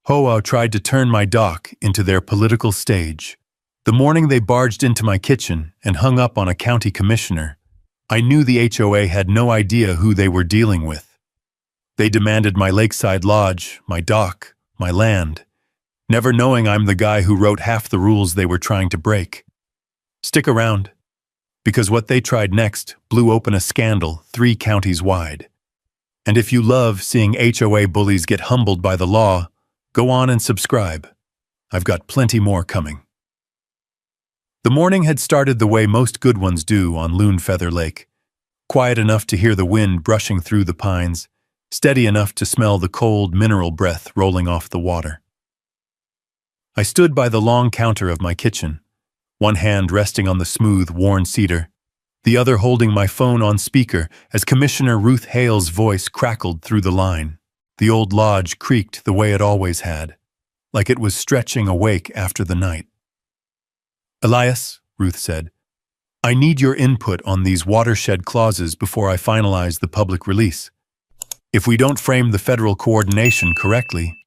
HOA tried to turn my dock into their political stage. The morning they barged into my kitchen and hung up on a county commissioner, I knew the HOA had no idea who they were dealing with. They demanded my Lakeside lodge, my dock, my land, never knowing I'm the guy who wrote half the rules they were trying to break. Stick around, because what they tried next blew open a scandal 3 counties wide. And if you love seeing HOA bullies get humbled by the law, go on and subscribe. I've got plenty more coming. The morning had started the way most good ones do on Loon Feather Lake, quiet enough to hear the wind brushing through the pines, steady enough to smell the cold mineral breath rolling off the water. I stood by the long counter of my kitchen, one hand resting on the smooth, worn cedar, the other holding my phone on speaker as Commissioner Ruth Hale's voice crackled through the line. The old lodge creaked the way it always had, like it was stretching awake after the night. "Elias," Ruth said, "I need your input on these watershed clauses before I finalize the public release. If we don't frame the federal coordination correctly,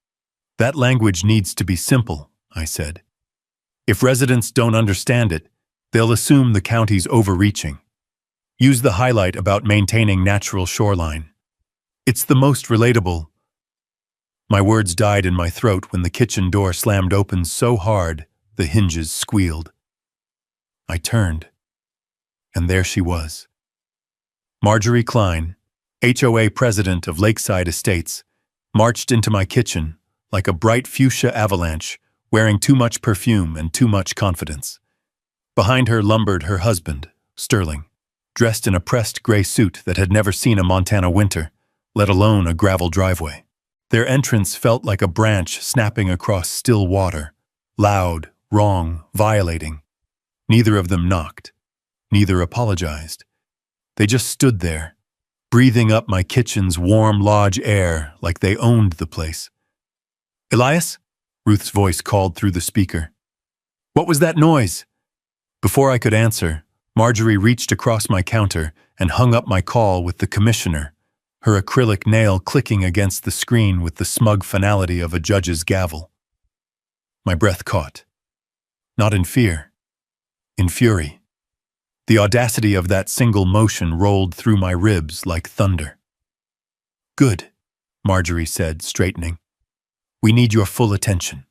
that language needs to be simple," I said. "If residents don't understand it, they'll assume the county's overreaching. Use the highlight about maintaining natural shoreline. It's the most relatable." My words died in my throat when the kitchen door slammed open so hard the hinges squealed. I turned, and there she was. Marjorie Klein, HOA president of Lakeside Estates, marched into my kitchen like a bright fuchsia avalanche, wearing too much perfume and too much confidence. Behind her lumbered her husband, Sterling, dressed in a pressed gray suit that had never seen a Montana winter, let alone a gravel driveway. Their entrance felt like a branch snapping across still water, loud, wrong, violating. Neither of them knocked. Neither apologized. They just stood there, breathing up my kitchen's warm lodge air like they owned the place. "Elias?" Ruth's voice called through the speaker. "What was that noise?" Before I could answer, Marjorie reached across my counter and hung up my call with the commissioner, her acrylic nail clicking against the screen with the smug finality of a judge's gavel. My breath caught. Not in fear. In fury. The audacity of that single motion rolled through my ribs like thunder. "Good," Marjorie said, straightening. "We need your full attention."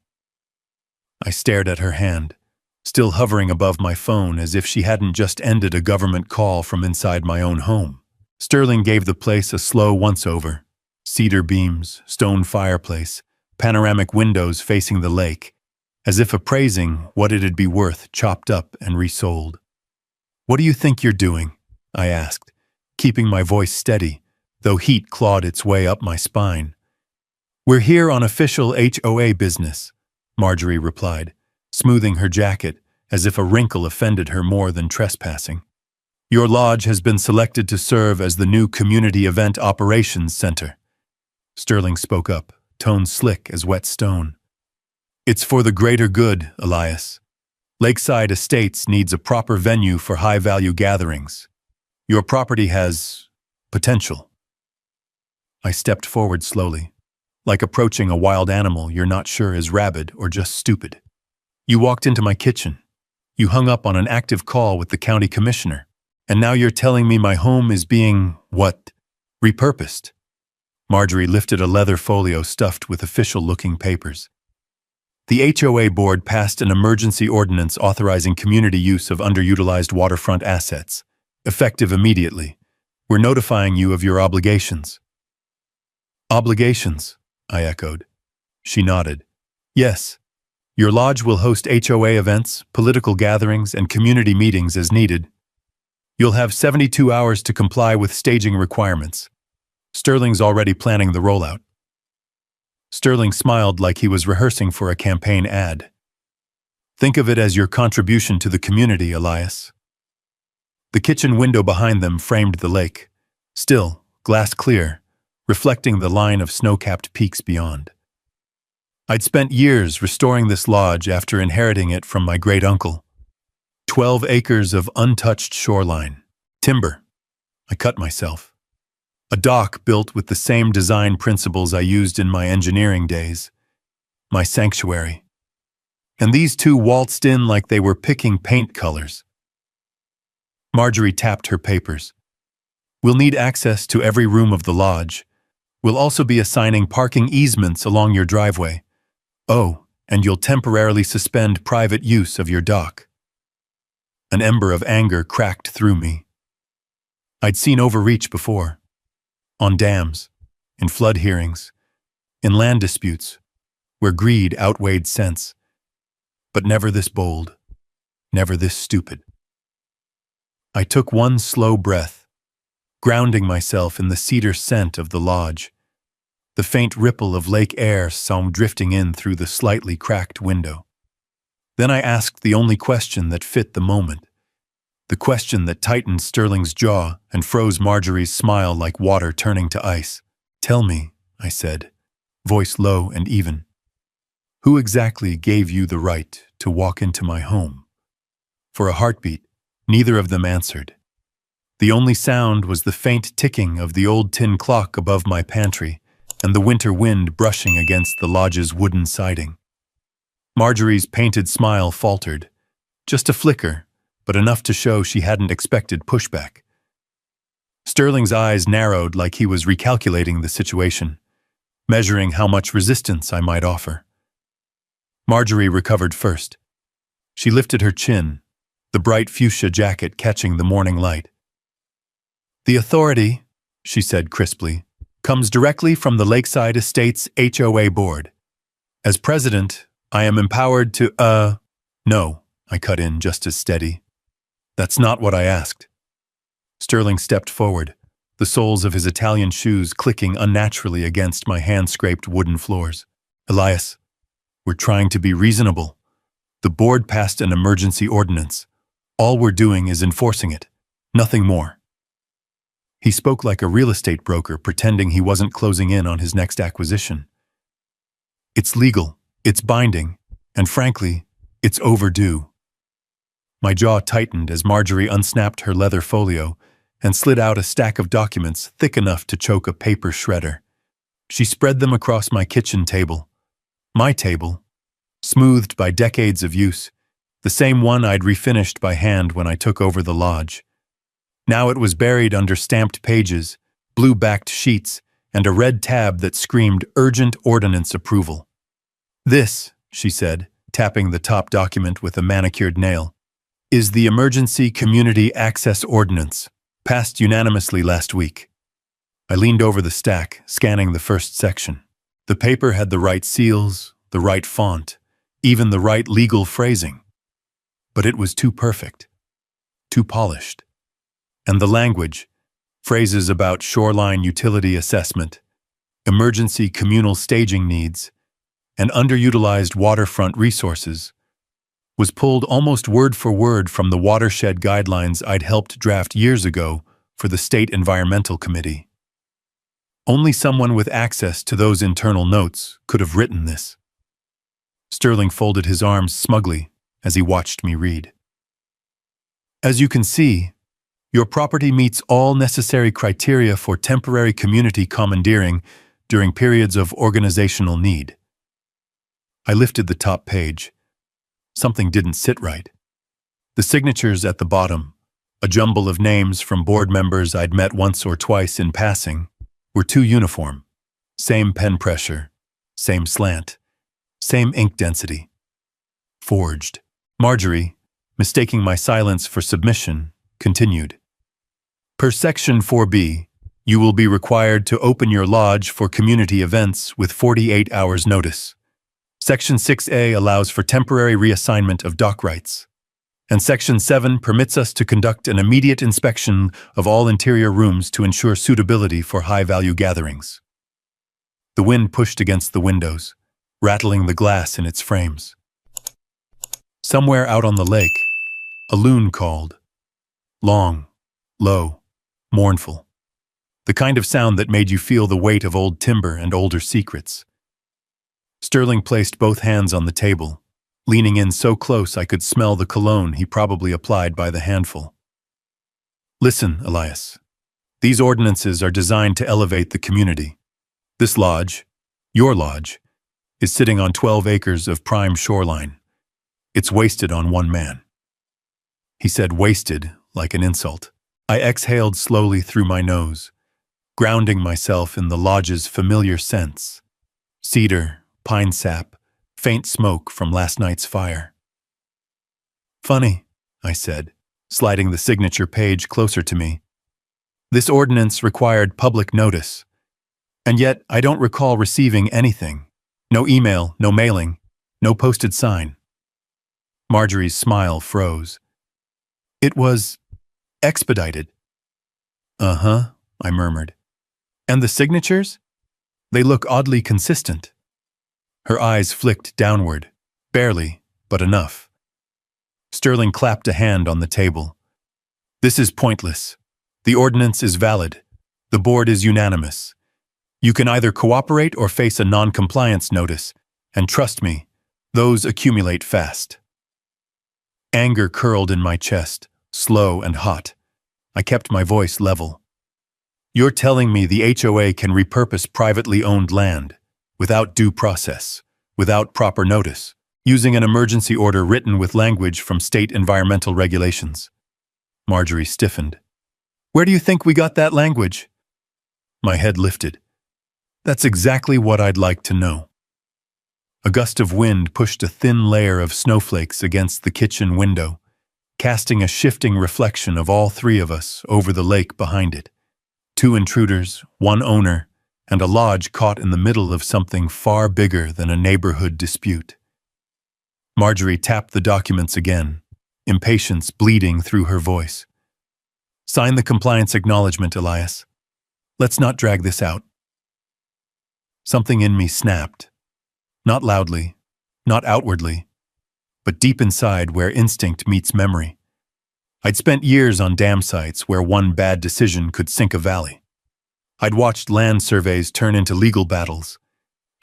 I stared at her hand, still hovering above my phone as if she hadn't just ended a government call from inside my own home. Sterling gave the place a slow once-over. Cedar beams, stone fireplace, panoramic windows facing the lake, as if appraising what it'd be worth chopped up and resold. "What do you think you're doing?" I asked, keeping my voice steady, though heat clawed its way up my spine. "We're here on official HOA business," Marjorie replied, smoothing her jacket as if a wrinkle offended her more than trespassing. "Your lodge has been selected to serve as the new Community Event Operations Center." Sterling spoke up, tone slick as wet stone. "It's for the greater good, Elias. Lakeside Estates needs a proper venue for high-value gatherings. Your property has potential." I stepped forward slowly, like approaching a wild animal you're not sure is rabid or just stupid. "You walked into my kitchen. You hung up on an active call with the county commissioner. And now you're telling me my home is being, what, repurposed?" Marjorie lifted a leather folio stuffed with official-looking papers. "The HOA board passed an emergency ordinance authorizing community use of underutilized waterfront assets, effective immediately. We're notifying you of your obligations." "Obligations?" I echoed. She nodded. "Yes. Your lodge will host HOA events, political gatherings, and community meetings as needed. You'll have 72 hours to comply with staging requirements. Sterling's already planning the rollout." Sterling smiled like he was rehearsing for a campaign ad. "Think of it as your contribution to the community, Elias." The kitchen window behind them framed the lake, still, glass clear, reflecting the line of snow-capped peaks beyond. I'd spent years restoring this lodge after inheriting it from my great-uncle. 12 acres of untouched shoreline. Timber. I cut myself. A dock built with the same design principles I used in my engineering days. my sanctuary. And these two waltzed in like they were picking paint colors. Marjorie tapped her papers. We'll need access to every room of the lodge. We'll also be assigning parking easements along your driveway. Oh, and you'll temporarily suspend private use of your dock. An ember of anger cracked through me. I'd seen overreach before. On dams, in flood hearings, in land disputes, where greed outweighed sense. But never this bold, never this stupid. I took one slow breath, grounding myself in the cedar scent of the lodge, the faint ripple of lake air sound drifting in through the slightly cracked window. Then I asked the only question that fit the moment, the question that tightened Sterling's jaw and froze Marjorie's smile like water turning to ice. Tell me, I said, voice low and even, who exactly gave you the right to walk into my home? For a heartbeat, neither of them answered. The only sound was the faint ticking of the old tin clock above my pantry and the winter wind brushing against the lodge's wooden siding. Marjorie's painted smile faltered, just a flicker, but enough to show she hadn't expected pushback. Sterling's eyes narrowed like he was recalculating the situation, measuring how much resistance I might offer. Marjorie recovered first. She lifted her chin, the bright fuchsia jacket catching the morning light. The authority, she said crisply, comes directly from the Lakeside Estates HOA board. As president, I am empowered to, No, I cut in just as steady. That's not what I asked. Sterling stepped forward, the soles of his Italian shoes clicking unnaturally against my hand-scraped wooden floors. Elias, we're trying to be reasonable. The board passed an emergency ordinance. All we're doing is enforcing it, nothing more. He spoke like a real estate broker pretending he wasn't closing in on his next acquisition. It's legal, it's binding, and frankly, it's overdue. My jaw tightened as Marjorie unsnapped her leather folio and slid out a stack of documents thick enough to choke a paper shredder. She spread them across my kitchen table. My table, smoothed by decades of use, the same one I'd refinished by hand when I took over the lodge. Now it was buried under stamped pages, blue-backed sheets, and a red tab that screamed urgent ordinance approval. This, she said, tapping the top document with a manicured nail, is the Emergency Community Access Ordinance, passed unanimously last week. I leaned over the stack, scanning the first section. The paper had the right seals, the right font, even the right legal phrasing. But it was too perfect, too polished. And the language, phrases about shoreline utility assessment, emergency communal staging needs, and underutilized waterfront resources, was pulled almost word for word from the watershed guidelines I'd helped draft years ago for the State Environmental Committee. Only someone with access to those internal notes could have written this. Sterling folded his arms smugly as he watched me read. As you can see, your property meets all necessary criteria for temporary community commandeering during periods of organizational need. I lifted the top page. Something didn't sit right. The signatures at the bottom, a jumble of names from board members I'd met once or twice in passing, were too uniform. Same pen pressure, same slant, same ink density. Forged. Marjorie, mistaking my silence for submission, continued. Per Section 4B, you will be required to open your lodge for community events with 48 hours notice. Section 6A allows for temporary reassignment of dock rights. And Section 7 permits us to conduct an immediate inspection of all interior rooms to ensure suitability for high-value gatherings. The wind pushed against the windows, rattling the glass in its frames. Somewhere out on the lake, a loon called. Long, low, mournful. The kind of sound that made you feel the weight of old timber and older secrets. Sterling placed both hands on the table, leaning in so close I could smell the cologne he probably applied by the handful. Listen, Elias. These ordinances are designed to elevate the community. This lodge, your lodge, is sitting on 12 acres of prime shoreline. It's wasted on one man." He said wasted like an insult. I exhaled slowly through my nose, grounding myself in the lodge's familiar scents: cedar, pine sap, faint smoke from last night's fire. "Funny," I said, sliding the signature page closer to me. "This ordinance required public notice, and yet I don't recall receiving anything. No email, no mailing, no posted sign." Marjorie's smile froze. "It was expedited." "Uh-huh," I murmured. "And the signatures? They look oddly consistent." Her eyes flicked downward, barely, but enough. Sterling clapped a hand on the table. "This is pointless. The ordinance is valid. The board is unanimous. You can either cooperate or face a non-compliance notice, and trust me, those accumulate fast." Anger curled in my chest, slow and hot. I kept my voice level. "You're telling me the HOA can repurpose privately owned land, without due process, without proper notice, using an emergency order written with language from state environmental regulations?" Marjorie stiffened. "Where do you think we got that language?" My head lifted. "That's exactly what I'd like to know." A gust of wind pushed a thin layer of snowflakes against the kitchen window, casting a shifting reflection of all three of us over the lake behind it. 2 intruders, 1 owner, and a lodge caught in the middle of something far bigger than a neighborhood dispute. Marjorie tapped the documents again, impatience bleeding through her voice. "Sign the compliance acknowledgement, Elias. Let's not drag this out." Something in me snapped. Not loudly, not outwardly, but deep inside where instinct meets memory. I'd spent years on dam sites where one bad decision could sink a valley. I'd watched land surveys turn into legal battles.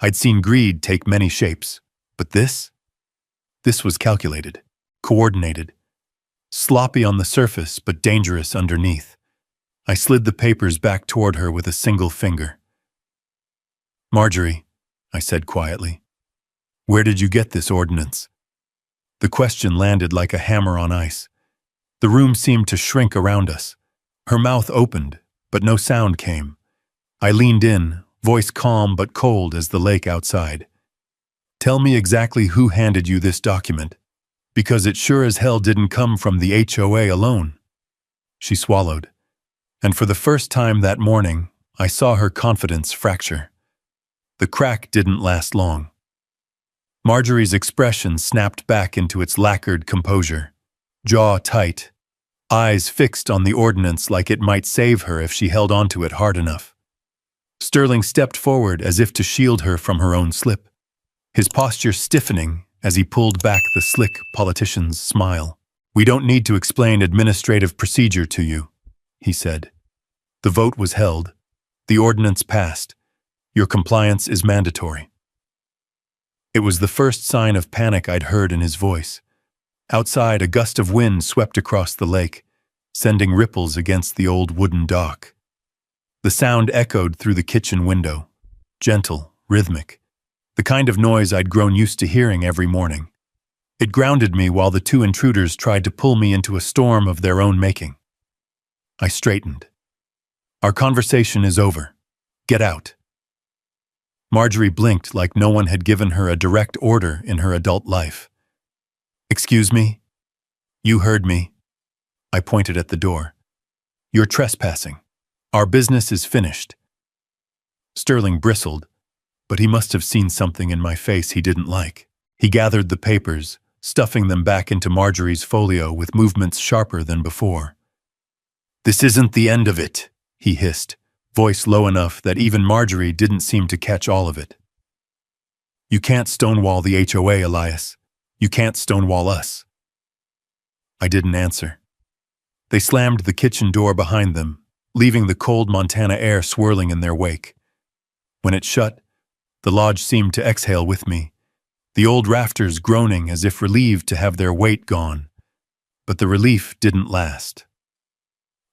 I'd seen greed take many shapes. But this was calculated, coordinated, sloppy on the surface but dangerous underneath. I slid the papers back toward her with a single finger. "Marjorie," I said quietly, "where did you get this ordinance?" The question landed like a hammer on ice. The room seemed to shrink around us. Her mouth opened, but no sound came. I leaned in, voice calm but cold as the lake outside. "Tell me exactly who handed you this document, because it sure as hell didn't come from the HOA alone." She swallowed, and for the first time that morning, I saw her confidence fracture. The crack didn't last long. Marjorie's expression snapped back into its lacquered composure, jaw tight, eyes fixed on the ordinance like it might save her if she held onto it hard enough. Sterling stepped forward as if to shield her from her own slip, his posture stiffening as he pulled back the slick politician's smile. "We don't need to explain administrative procedure to you," he said. "The vote was held. The ordinance passed. Your compliance is mandatory." It was the first sign of panic I'd heard in his voice. Outside, a gust of wind swept across the lake, sending ripples against the old wooden dock. The sound echoed through the kitchen window, gentle, rhythmic, the kind of noise I'd grown used to hearing every morning. It grounded me while the 2 intruders tried to pull me into a storm of their own making. I straightened. "Our conversation is over. Get out." Marjorie blinked like no one had given her a direct order in her adult life. "Excuse me?" "You heard me." I pointed at the door. "You're trespassing. Our business is finished." Sterling bristled, but he must have seen something in my face he didn't like. He gathered the papers, stuffing them back into Marjorie's folio with movements sharper than before. "This isn't the end of it," he hissed, voice low enough that even Marjorie didn't seem to catch all of it. "You can't stonewall the HOA, Elias. You can't stonewall us." I didn't answer. They slammed the kitchen door behind them, leaving the cold Montana air swirling in their wake. When it shut, the lodge seemed to exhale with me, the old rafters groaning as if relieved to have their weight gone. But the relief didn't last.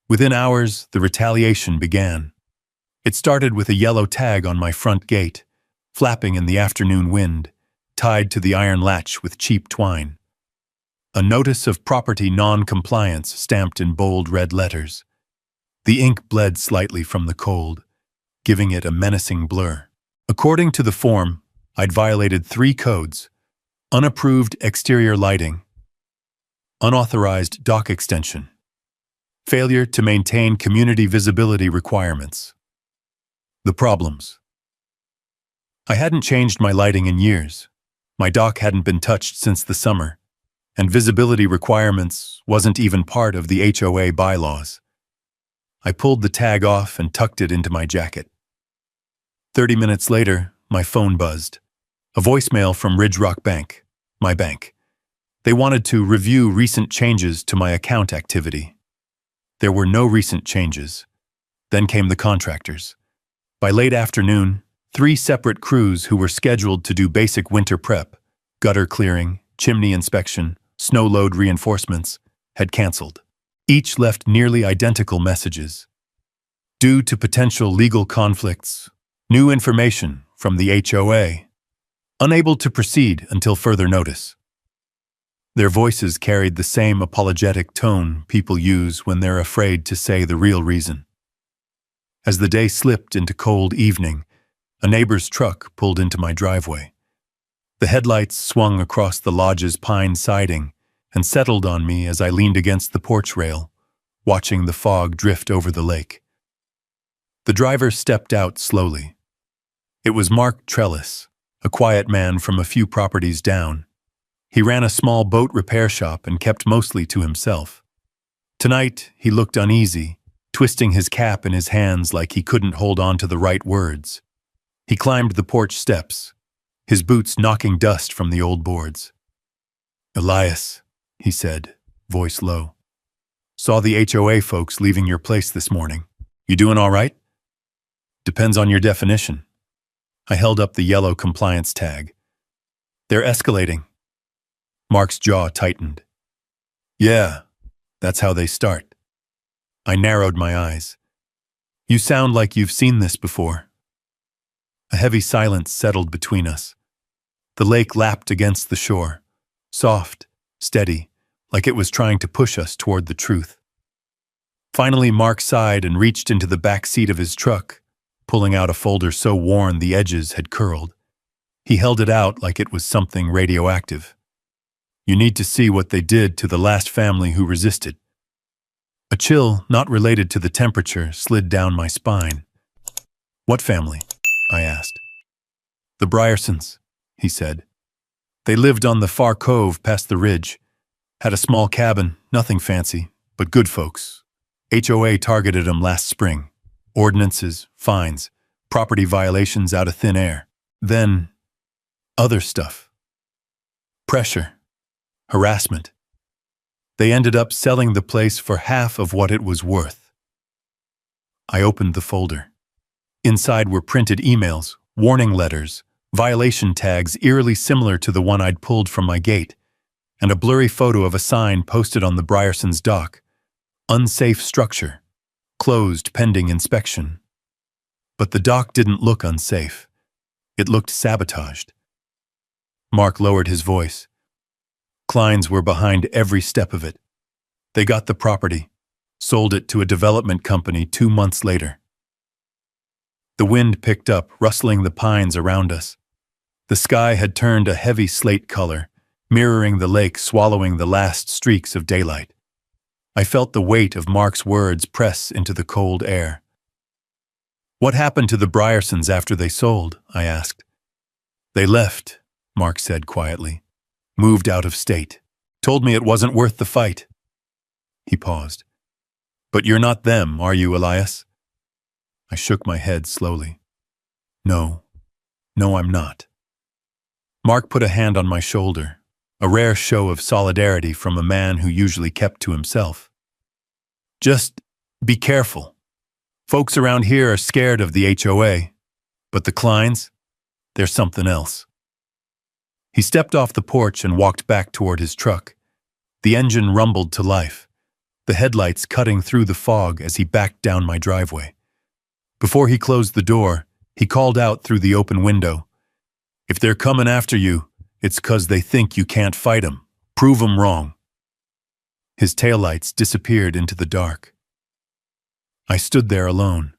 Within hours, the retaliation began. It started with a yellow tag on my front gate, flapping in the afternoon wind, tied to the iron latch with cheap twine. A notice of property non-compliance stamped in bold red letters. The ink bled slightly from the cold, giving it a menacing blur. According to the form, I'd violated 3 codes: unapproved exterior lighting, unauthorized dock extension, failure to maintain community visibility requirements. The problems. I hadn't changed my lighting in years. My dock hadn't been touched since the summer, and visibility requirements wasn't even part of the HOA bylaws. I pulled the tag off and tucked it into my jacket. 30 minutes later, my phone buzzed. A voicemail from Ridge Rock Bank, my bank. They wanted to review recent changes to my account activity. There were no recent changes. Then came the contractors. By late afternoon, 3 separate crews who were scheduled to do basic winter prep, gutter clearing, chimney inspection, snow load reinforcements, had canceled. Each left nearly identical messages. Due to potential legal conflicts, new information from the HOA, unable to proceed until further notice. Their voices carried the same apologetic tone people use when they're afraid to say the real reason. As the day slipped into cold evening, a neighbor's truck pulled into my driveway. The headlights swung across the lodge's pine siding and settled on me as I leaned against the porch rail, watching the fog drift over the lake. The driver stepped out slowly. It was Mark Trellis, a quiet man from a few properties down. He ran a small boat repair shop and kept mostly to himself. Tonight, he looked uneasy, twisting his cap in his hands like he couldn't hold on to the right words. He climbed the porch steps, his boots knocking dust from the old boards. "Elias," he said, voice low. "Saw the HOA folks leaving your place this morning. You doing all right?" "Depends on your definition." I held up the yellow compliance tag. "They're escalating." Mark's jaw tightened. "Yeah, that's how they start." I narrowed my eyes. "You sound like you've seen this before." A heavy silence settled between us. The lake lapped against the shore, soft, steady, like it was trying to push us toward the truth. Finally, Mark sighed and reached into the back seat of his truck, pulling out a folder so worn the edges had curled. He held it out like it was something radioactive. "You need to see what they did to the last family who resisted." A chill, not related to the temperature, slid down my spine. "What family?" I asked. "The Bryersons," he said. "They lived on the far cove past the ridge. Had a small cabin, nothing fancy, but good folks. HOA targeted them last spring. Ordinances, fines, property violations out of thin air. Then, other stuff. Pressure, harassment. They ended up selling the place for half of what it was worth." I opened the folder. Inside were printed emails, warning letters, violation tags eerily similar to the one I'd pulled from my gate, and a blurry photo of a sign posted on the Bryersons' dock. "Unsafe structure. Closed pending inspection." But the dock didn't look unsafe. It looked sabotaged. Mark lowered his voice. "Kleins were behind every step of it. They got the property, sold it to a development company 2 months later." The wind picked up, rustling the pines around us. The sky had turned a heavy slate color, mirroring the lake swallowing the last streaks of daylight. I felt the weight of Mark's words press into the cold air. "What happened to the Bryersons after they sold?" I asked. "They left," Mark said quietly. "Moved out of state. Told me it wasn't worth the fight." He paused. "But you're not them, are you, Elias?" I shook my head slowly. No, I'm not." Mark put a hand on my shoulder, a rare show of solidarity from a man who usually kept to himself. "Just be careful. Folks around here are scared of the HOA, but the Kleins, they're something else." He stepped off the porch and walked back toward his truck. The engine rumbled to life, the headlights cutting through the fog as he backed down my driveway. Before he closed the door, he called out through the open window, If they're coming after you, it's 'cause they think you can't fight 'em. Prove 'em wrong." His taillights disappeared into the dark. I stood there alone,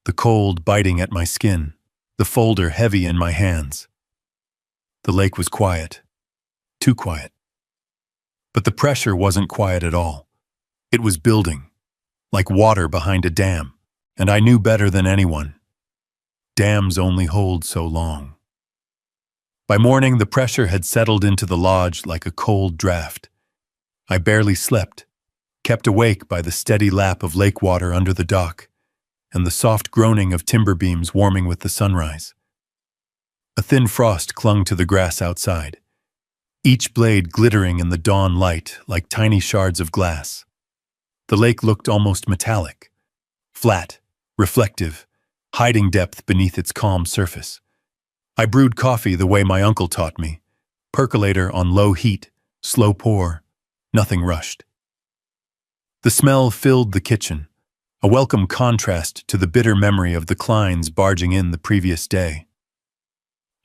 the cold biting at my skin, the folder heavy in my hands. The lake was quiet, too quiet. But the pressure wasn't quiet at all. It was building, like water behind a dam, and I knew better than anyone. Dams only hold so long. By morning, the pressure had settled into the lodge like a cold draft. I barely slept, kept awake by the steady lap of lake water under the dock and the soft groaning of timber beams warming with the sunrise. A thin frost clung to the grass outside, each blade glittering in the dawn light like tiny shards of glass. The lake looked almost metallic, flat, reflective, hiding depth beneath its calm surface. I brewed coffee the way my uncle taught me, percolator on low heat, slow pour, nothing rushed. The smell filled the kitchen, a welcome contrast to the bitter memory of the Kleins barging in the previous day.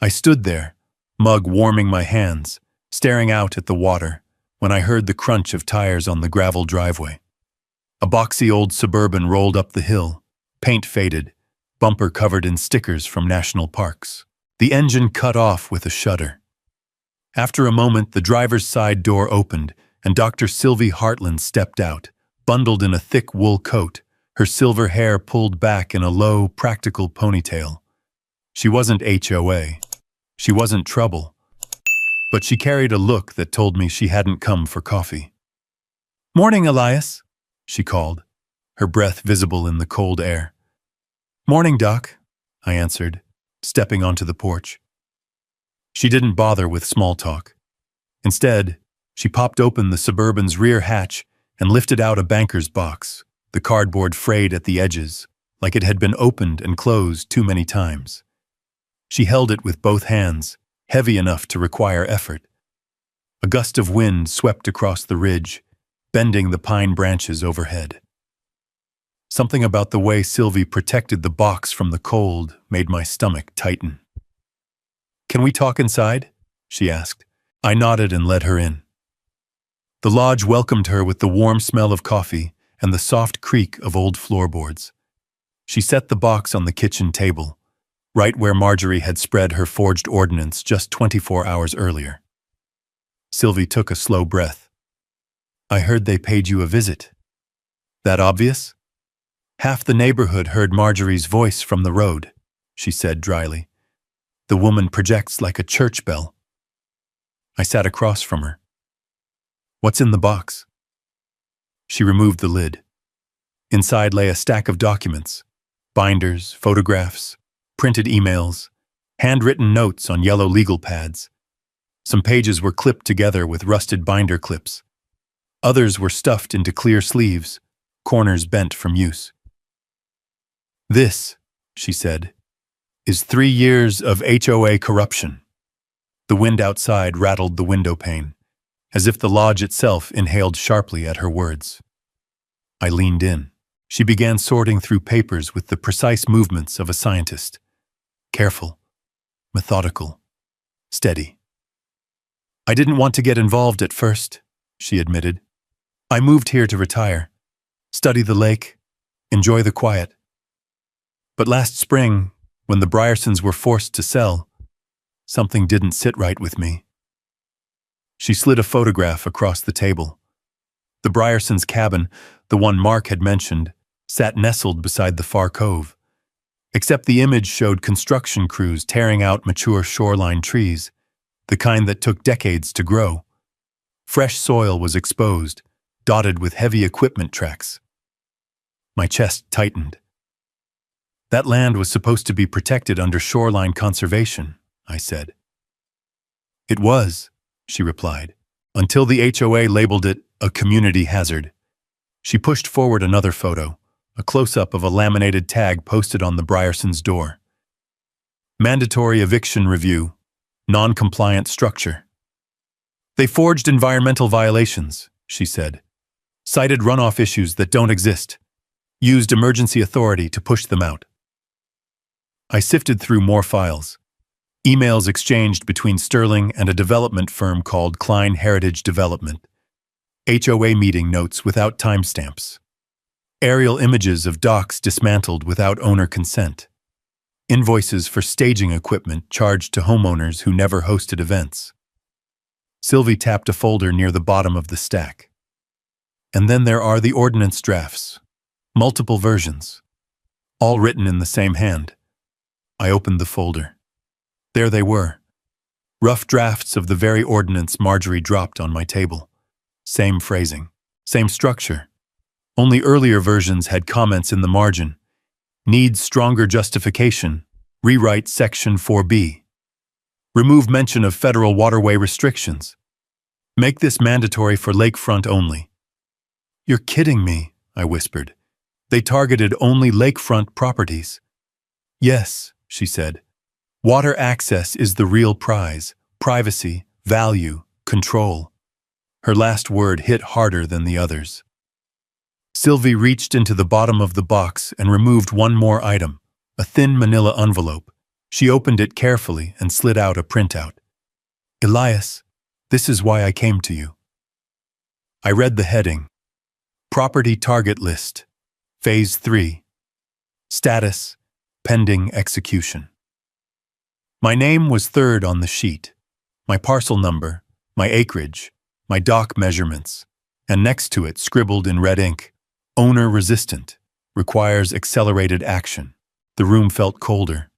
I stood there, mug warming my hands, staring out at the water, when I heard the crunch of tires on the gravel driveway. A boxy old Suburban rolled up the hill, paint faded, bumper covered in stickers from national parks. The engine cut off with a shudder. After a moment, the driver's side door opened, and Dr. Sylvie Hartland stepped out, bundled in a thick wool coat, her silver hair pulled back in a low, practical ponytail. She wasn't HOA. She wasn't trouble. But she carried a look that told me she hadn't come for coffee. "Morning, Elias," she called, her breath visible in the cold air. "Morning, Doc," I answered, stepping onto the porch. She didn't bother with small talk. Instead, she popped open the Suburban's rear hatch and lifted out a banker's box, the cardboard frayed at the edges, like it had been opened and closed too many times. She held it with both hands, heavy enough to require effort. A gust of wind swept across the ridge, bending the pine branches overhead. Something about the way Sylvie protected the box from the cold made my stomach tighten. "Can we talk inside?" she asked. I nodded and led her in. The lodge welcomed her with the warm smell of coffee and the soft creak of old floorboards. She set the box on the kitchen table, right where Marjorie had spread her forged ordnance just 24 hours earlier. Sylvie took a slow breath. "I heard they paid you a visit. That obvious?" "Half the neighborhood heard Marjorie's voice from the road," she said dryly. "The woman projects like a church bell." I sat across from her. "What's in the box?" She removed the lid. Inside lay a stack of documents, binders, photographs, printed emails, handwritten notes on yellow legal pads. Some pages were clipped together with rusted binder clips. Others were stuffed into clear sleeves, corners bent from use. "This," she said, "is 3 years of HOA corruption." The wind outside rattled the window pane, as if the lodge itself inhaled sharply at her words. I leaned in. She began sorting through papers with the precise movements of a scientist. Careful, methodical, steady. "I didn't want to get involved at first," she admitted. "I moved here to retire, study the lake, enjoy the quiet. But last spring, when the Bryersons were forced to sell, something didn't sit right with me." She slid a photograph across the table. The Bryersons' cabin, the one Mark had mentioned, sat nestled beside the far cove. Except the image showed construction crews tearing out mature shoreline trees, the kind that took decades to grow. Fresh soil was exposed, dotted with heavy equipment tracks. My chest tightened. "That land was supposed to be protected under shoreline conservation," I said. "It was," she replied, "until the HOA labeled it a community hazard." She pushed forward another photo, a close-up of a laminated tag posted on the Bryersons' door. "Mandatory eviction review, non-compliant structure." "They forged environmental violations," she said. "Cited runoff issues that don't exist. Used emergency authority to push them out." I sifted through more files. Emails exchanged between Sterling and a development firm called Klein Heritage Development. HOA meeting notes without timestamps. Aerial images of docks dismantled without owner consent. Invoices for staging equipment charged to homeowners who never hosted events. Sylvie tapped a folder near the bottom of the stack. And then there are the ordinance drafts. Multiple versions. All written in the same hand. I opened the folder. There they were. Rough drafts of the very ordinance Marjorie dropped on my table. Same phrasing. Same structure. Only earlier versions had comments in the margin. Needs stronger justification. Rewrite Section 4B. Remove mention of federal waterway restrictions. Make this mandatory for lakefront only. You're kidding me, I whispered. They targeted only lakefront properties. Yes, she said. Water access is the real prize. Privacy, value, control. Her last word hit harder than the others. Sylvie reached into the bottom of the box and removed one more item, a thin manila envelope. She opened it carefully and slid out a printout. Elias, this is why I came to you. I read the heading. Property Target List. Phase 3. Status, pending execution. My name was third on the sheet. My parcel number, my acreage, my dock measurements, and next to it scribbled in red ink, owner resistant, requires accelerated action. The room felt colder,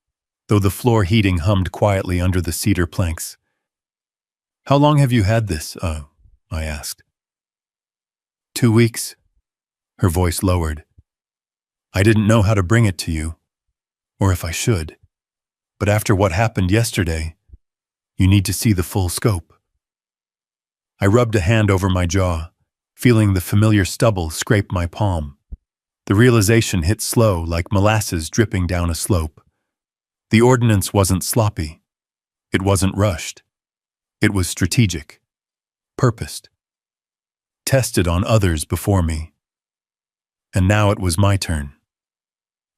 though the floor heating hummed quietly under the cedar planks. How long have you had this? I asked. 2 weeks. Her voice lowered. I didn't know how to bring it to you, or if I should. But after what happened yesterday, you need to see the full scope. I rubbed a hand over my jaw, feeling the familiar stubble scrape my palm. The realization hit slow, like molasses dripping down a slope. The ordinance wasn't sloppy. It wasn't rushed. It was strategic, purposed, tested on others before me. And now it was my turn.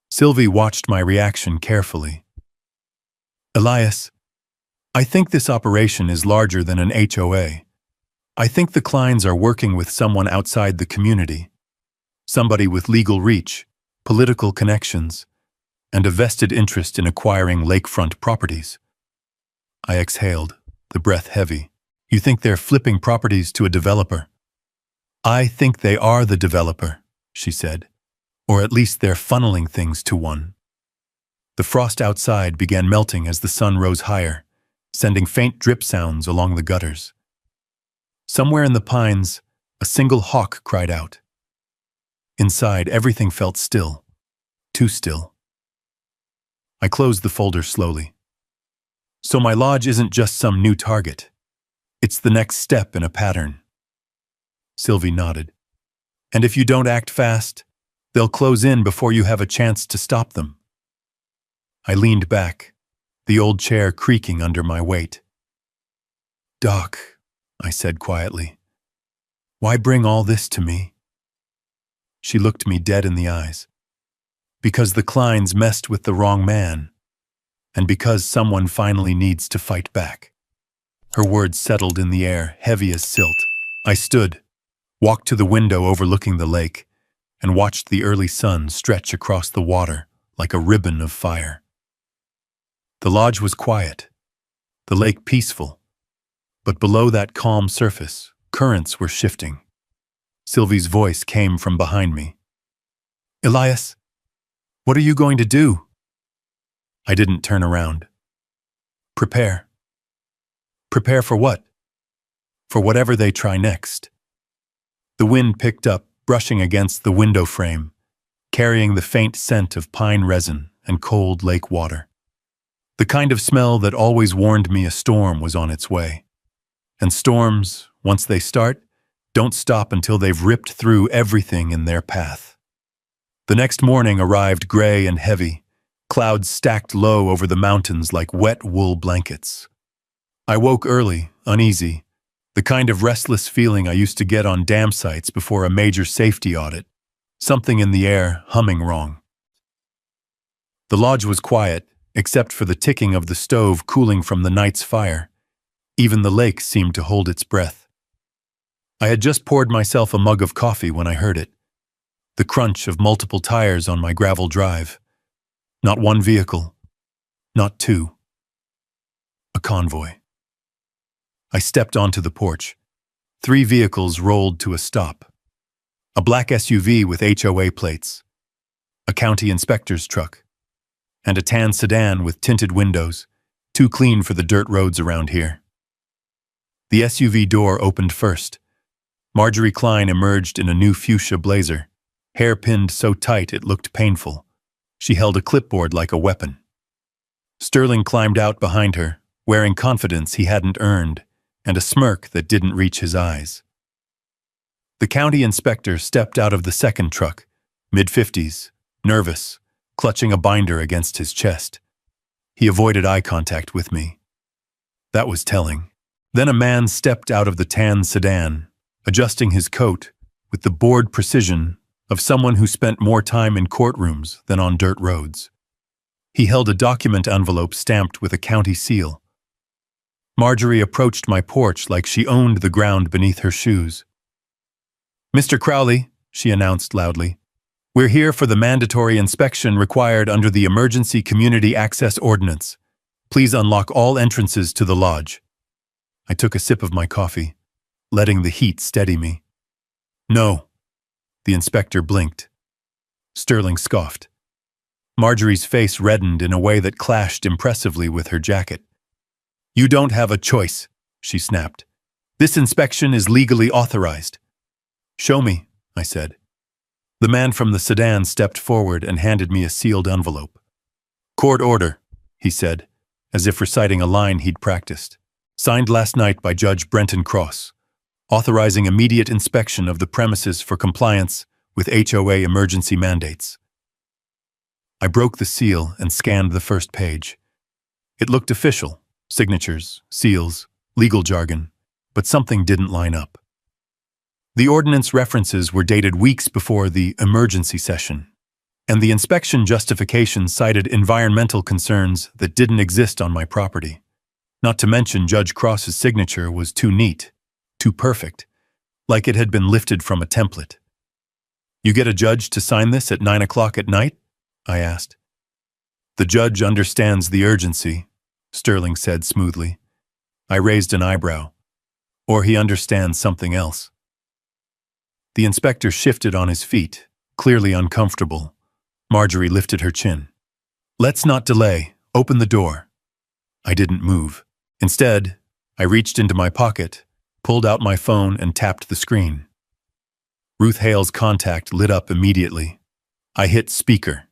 Sylvie watched my reaction carefully. Elias, I think this operation is larger than an HOA. I think the Kleins are working with someone outside the community. Somebody with legal reach, political connections, and a vested interest in acquiring lakefront properties. I exhaled, the breath heavy. You think they're flipping properties to a developer? I think they are the developer, she said. Or at least they're funneling things to one. The frost outside began melting as the sun rose higher, sending faint drip sounds along the gutters. Somewhere in the pines, a single hawk cried out. Inside, everything felt still, too still. I closed the folder slowly. So my lodge isn't just some new target. It's the next step in a pattern. Sylvie nodded. And if you don't act fast, they'll close in before you have a chance to stop them. I leaned back, the old chair creaking under my weight. Doc, I said quietly, why bring all this to me? She looked me dead in the eyes. Because the Kleins messed with the wrong man, and because someone finally needs to fight back. Her words settled in the air, heavy as silt. I stood, walked to the window overlooking the lake, and watched the early sun stretch across the water like a ribbon of fire. The lodge was quiet, the lake peaceful, but below that calm surface, currents were shifting. Sylvie's voice came from behind me. Elias, what are you going to do? I didn't turn around. Prepare. Prepare for what? For whatever they try next. The wind picked up, brushing against the window frame, carrying the faint scent of pine resin and cold lake water. The kind of smell that always warned me a storm was on its way. And storms, once they start, don't stop until they've ripped through everything in their path. The next morning arrived gray and heavy, clouds stacked low over the mountains like wet wool blankets. I woke early, uneasy, the kind of restless feeling I used to get on dam sites before a major safety audit, something in the air humming wrong. The lodge was quiet, except for the ticking of the stove cooling from the night's fire. Even the lake seemed to hold its breath. I had just poured myself a mug of coffee when I heard it. The crunch of multiple tires on my gravel drive. Not one vehicle. Not two. A convoy. I stepped onto the porch. 3 vehicles rolled to a stop. A black SUV with HOA plates. A county inspector's truck. And a tan sedan with tinted windows, too clean for the dirt roads around here. The SUV door opened first. Marjorie Klein emerged in a new fuchsia blazer, hair pinned so tight it looked painful. She held a clipboard like a weapon. Sterling climbed out behind her, wearing confidence he hadn't earned, and a smirk that didn't reach his eyes. The county inspector stepped out of the second truck, mid-50s, nervous, clutching a binder against his chest. He avoided eye contact with me. That was telling. Then a man stepped out of the tan sedan, adjusting his coat with the bored precision of someone who spent more time in courtrooms than on dirt roads. He held a document envelope stamped with a county seal. Marjorie approached my porch like she owned the ground beneath her shoes. "Mr. Crowley," she announced loudly, "we're here for the mandatory inspection required under the Emergency Community Access Ordinance. Please unlock all entrances to the lodge." I took a sip of my coffee, letting the heat steady me. "No." The inspector blinked. Sterling scoffed. Marjorie's face reddened in a way that clashed impressively with her jacket. "You don't have a choice," she snapped. "This inspection is legally authorized." "Show me," I said. The man from the sedan stepped forward and handed me a sealed envelope. "Court order," he said, as if reciting a line he'd practiced. "Signed last night by Judge Brenton Cross, authorizing immediate inspection of the premises for compliance with HOA emergency mandates." I broke the seal and scanned the first page. It looked official, signatures, seals, legal jargon, but something didn't line up. The ordinance references were dated weeks before the emergency session, and the inspection justification cited environmental concerns that didn't exist on my property. Not to mention Judge Cross's signature was too neat, too perfect, like it had been lifted from a template. "You get a judge to sign this at 9 o'clock at night?" I asked. "The judge understands the urgency," Sterling said smoothly. I raised an eyebrow. "Or he understands something else." The inspector shifted on his feet, clearly uncomfortable. Marjorie lifted her chin. "Let's not delay. Open the door." I didn't move. Instead, I reached into my pocket, pulled out my phone, and tapped the screen. Ruth Hale's contact lit up immediately. I hit speaker.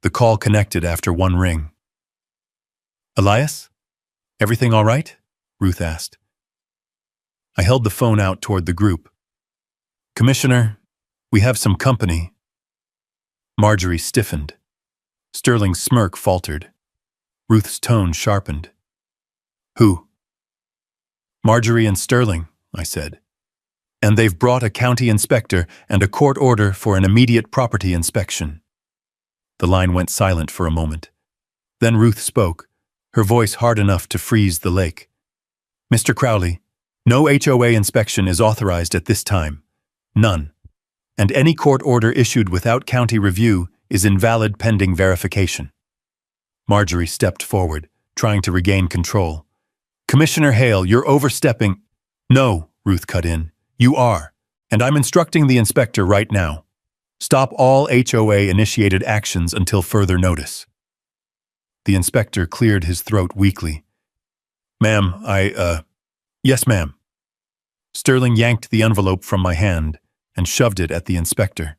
The call connected after one ring. "Elias? Everything all right?" Ruth asked. I held the phone out toward the group. "Commissioner, we have some company." Marjorie stiffened. Sterling's smirk faltered. Ruth's tone sharpened. "Who?" "Marjorie and Sterling," I said. "And they've brought a county inspector and a court order for an immediate property inspection." The line went silent for a moment. Then Ruth spoke, her voice hard enough to freeze the lake. "Mr. Crowley, no HOA inspection is authorized at this time. None. And any court order issued without county review is invalid pending verification." Marjorie stepped forward, trying to regain control. "Commissioner Hale, you're overstepping." "No," Ruth cut in. "You are. And I'm instructing the inspector right now. Stop all HOA-initiated actions until further notice." The inspector cleared his throat weakly. "Ma'am, Yes, ma'am." Sterling yanked the envelope from my hand and shoved it at the inspector.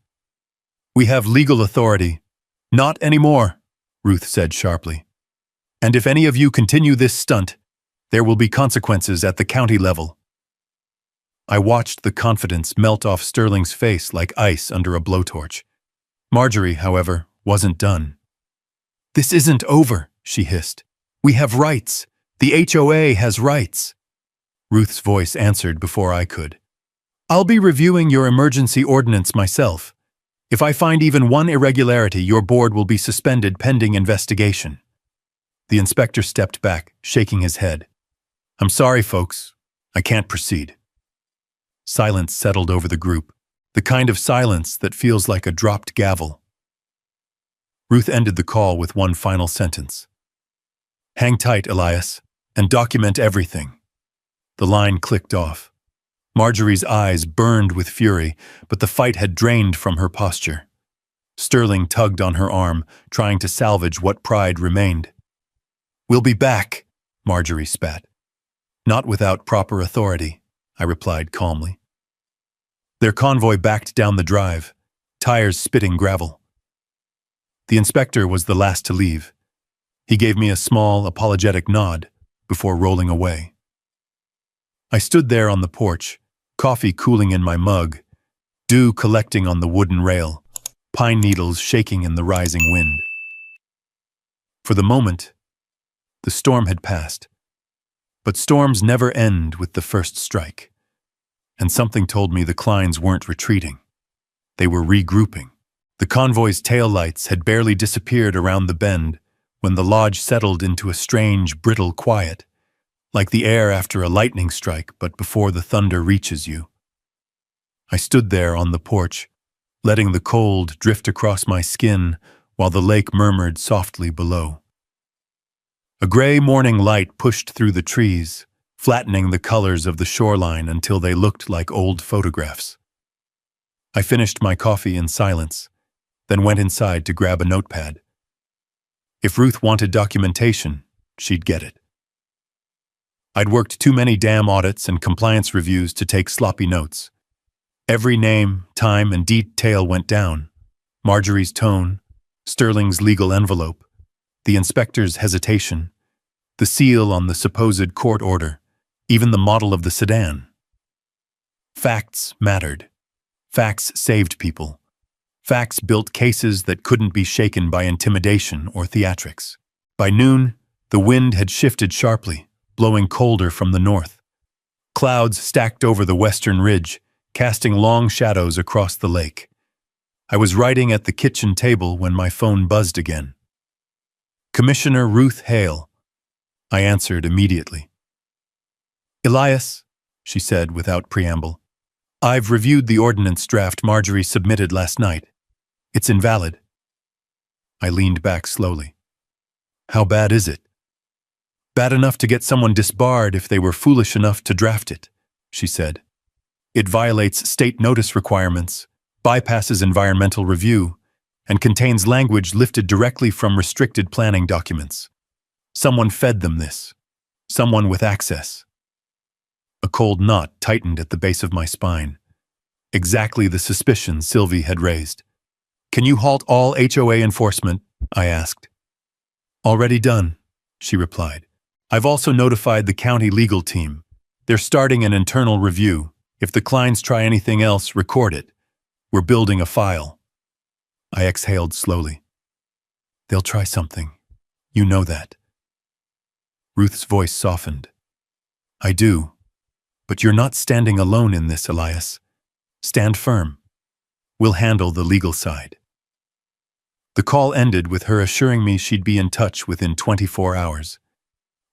"We have legal authority." "Not anymore," Ruth said sharply. "And if any of you continue this stunt, there will be consequences at the county level." I watched the confidence melt off Sterling's face like ice under a blowtorch. Marjorie, however, wasn't done. "This isn't over," she hissed. "We have rights. The HOA has rights." Ruth's voice answered before I could. "I'll be reviewing your emergency ordinance myself. If I find even one irregularity, your board will be suspended pending investigation." The inspector stepped back, shaking his head. I'm sorry, folks. I can't proceed. Silence settled over the group, the kind of silence that feels like a dropped gavel. Ruth ended the call with one final sentence. Hang tight, Elias, and document everything. The line clicked off. Marjorie's eyes burned with fury, but the fight had drained from her posture. Sterling tugged on her arm, trying to salvage what pride remained. We'll be back, Marjorie spat. Not without proper authority, I replied calmly. Their convoy backed down the drive, tires spitting gravel. The inspector was the last to leave. He gave me a small, apologetic nod before rolling away. I stood there on the porch, coffee cooling in my mug, dew collecting on the wooden rail, pine needles shaking in the rising wind. For the moment, the storm had passed. But storms never end with the first strike. And something told me the Kleins weren't retreating. They were regrouping. The convoy's taillights had barely disappeared around the bend when the lodge settled into a strange, brittle quiet, like the air after a lightning strike but before the thunder reaches you. I stood there on the porch, letting the cold drift across my skin while the lake murmured softly below. A gray morning light pushed through the trees, flattening the colors of the shoreline until they looked like old photographs. I finished my coffee in silence, then went inside to grab a notepad. If Ruth wanted documentation, she'd get it. I'd worked too many dam audits and compliance reviews to take sloppy notes. Every name, time, and detail went down. Marjorie's tone, Sterling's legal envelope, the inspector's hesitation, the seal on the supposed court order, even the model of the sedan. Facts mattered. Facts saved people. Facts built cases that couldn't be shaken by intimidation or theatrics. By noon, the wind had shifted sharply, blowing colder from the north. Clouds stacked over the western ridge, casting long shadows across the lake. I was writing at the kitchen table when my phone buzzed again. Commissioner Ruth Hale. I answered immediately. Elias, she said without preamble, I've reviewed the ordinance draft Marjorie submitted last night. It's invalid. I leaned back slowly. How bad is it? Bad enough to get someone disbarred if they were foolish enough to draft it, she said. It violates state notice requirements, bypasses environmental review, and contains language lifted directly from restricted planning documents. Someone fed them this. Someone with access. A cold knot tightened at the base of my spine. Exactly the suspicion Sylvie had raised. Can you halt all HOA enforcement? I asked. Already done, she replied. I've also notified the county legal team. They're starting an internal review. If the Kleins try anything else, record it. We're building a file. I exhaled slowly. They'll try something. You know that. Ruth's voice softened. I do. But you're not standing alone in this, Elias. Stand firm. We'll handle the legal side. The call ended with her assuring me she'd be in touch within 24 hours.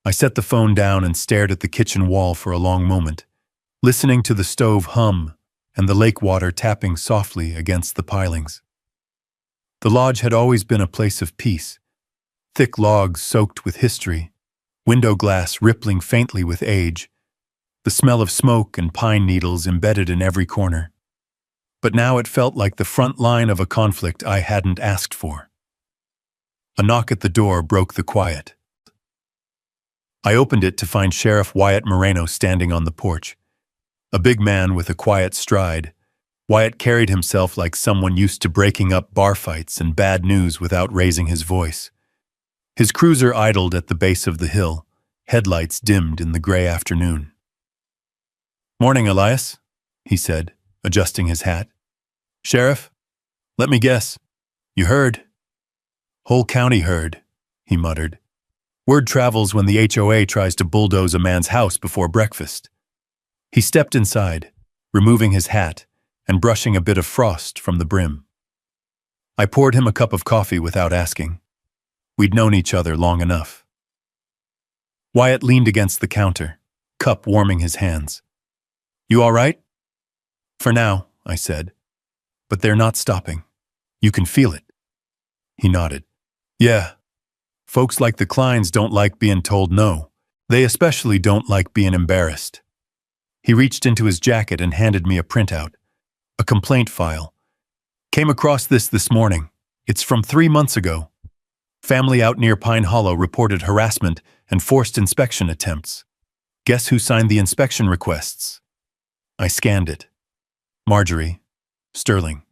I set the phone down and stared at the kitchen wall for a long moment, listening to the stove hum and the lake water tapping softly against the pilings. The lodge had always been a place of peace, thick logs soaked with history, window glass rippling faintly with age, the smell of smoke and pine needles embedded in every corner. But now it felt like the front line of a conflict I hadn't asked for. A knock at the door broke the quiet. I opened it to find Sheriff Wyatt Moreno standing on the porch. A big man with a quiet stride, Wyatt carried himself like someone used to breaking up bar fights and bad news without raising his voice. His cruiser idled at the base of the hill, headlights dimmed in the gray afternoon. Morning, Elias, he said, adjusting his hat. Sheriff, let me guess. You heard? Whole county heard, he muttered. Word travels when the HOA tries to bulldoze a man's house before breakfast. He stepped inside, removing his hat and brushing a bit of frost from the brim. I poured him a cup of coffee without asking. We'd known each other long enough. Wyatt leaned against the counter, cup warming his hands. You all right? For now, I said. But they're not stopping. You can feel it. He nodded. Yeah. Folks like the Kleins don't like being told no. They especially don't like being embarrassed. He reached into his jacket and handed me a printout. A complaint file. Came across this morning. It's from 3 months ago. Family out near Pine Hollow reported harassment and forced inspection attempts. Guess who signed the inspection requests? I scanned it. Marjorie. Sterling.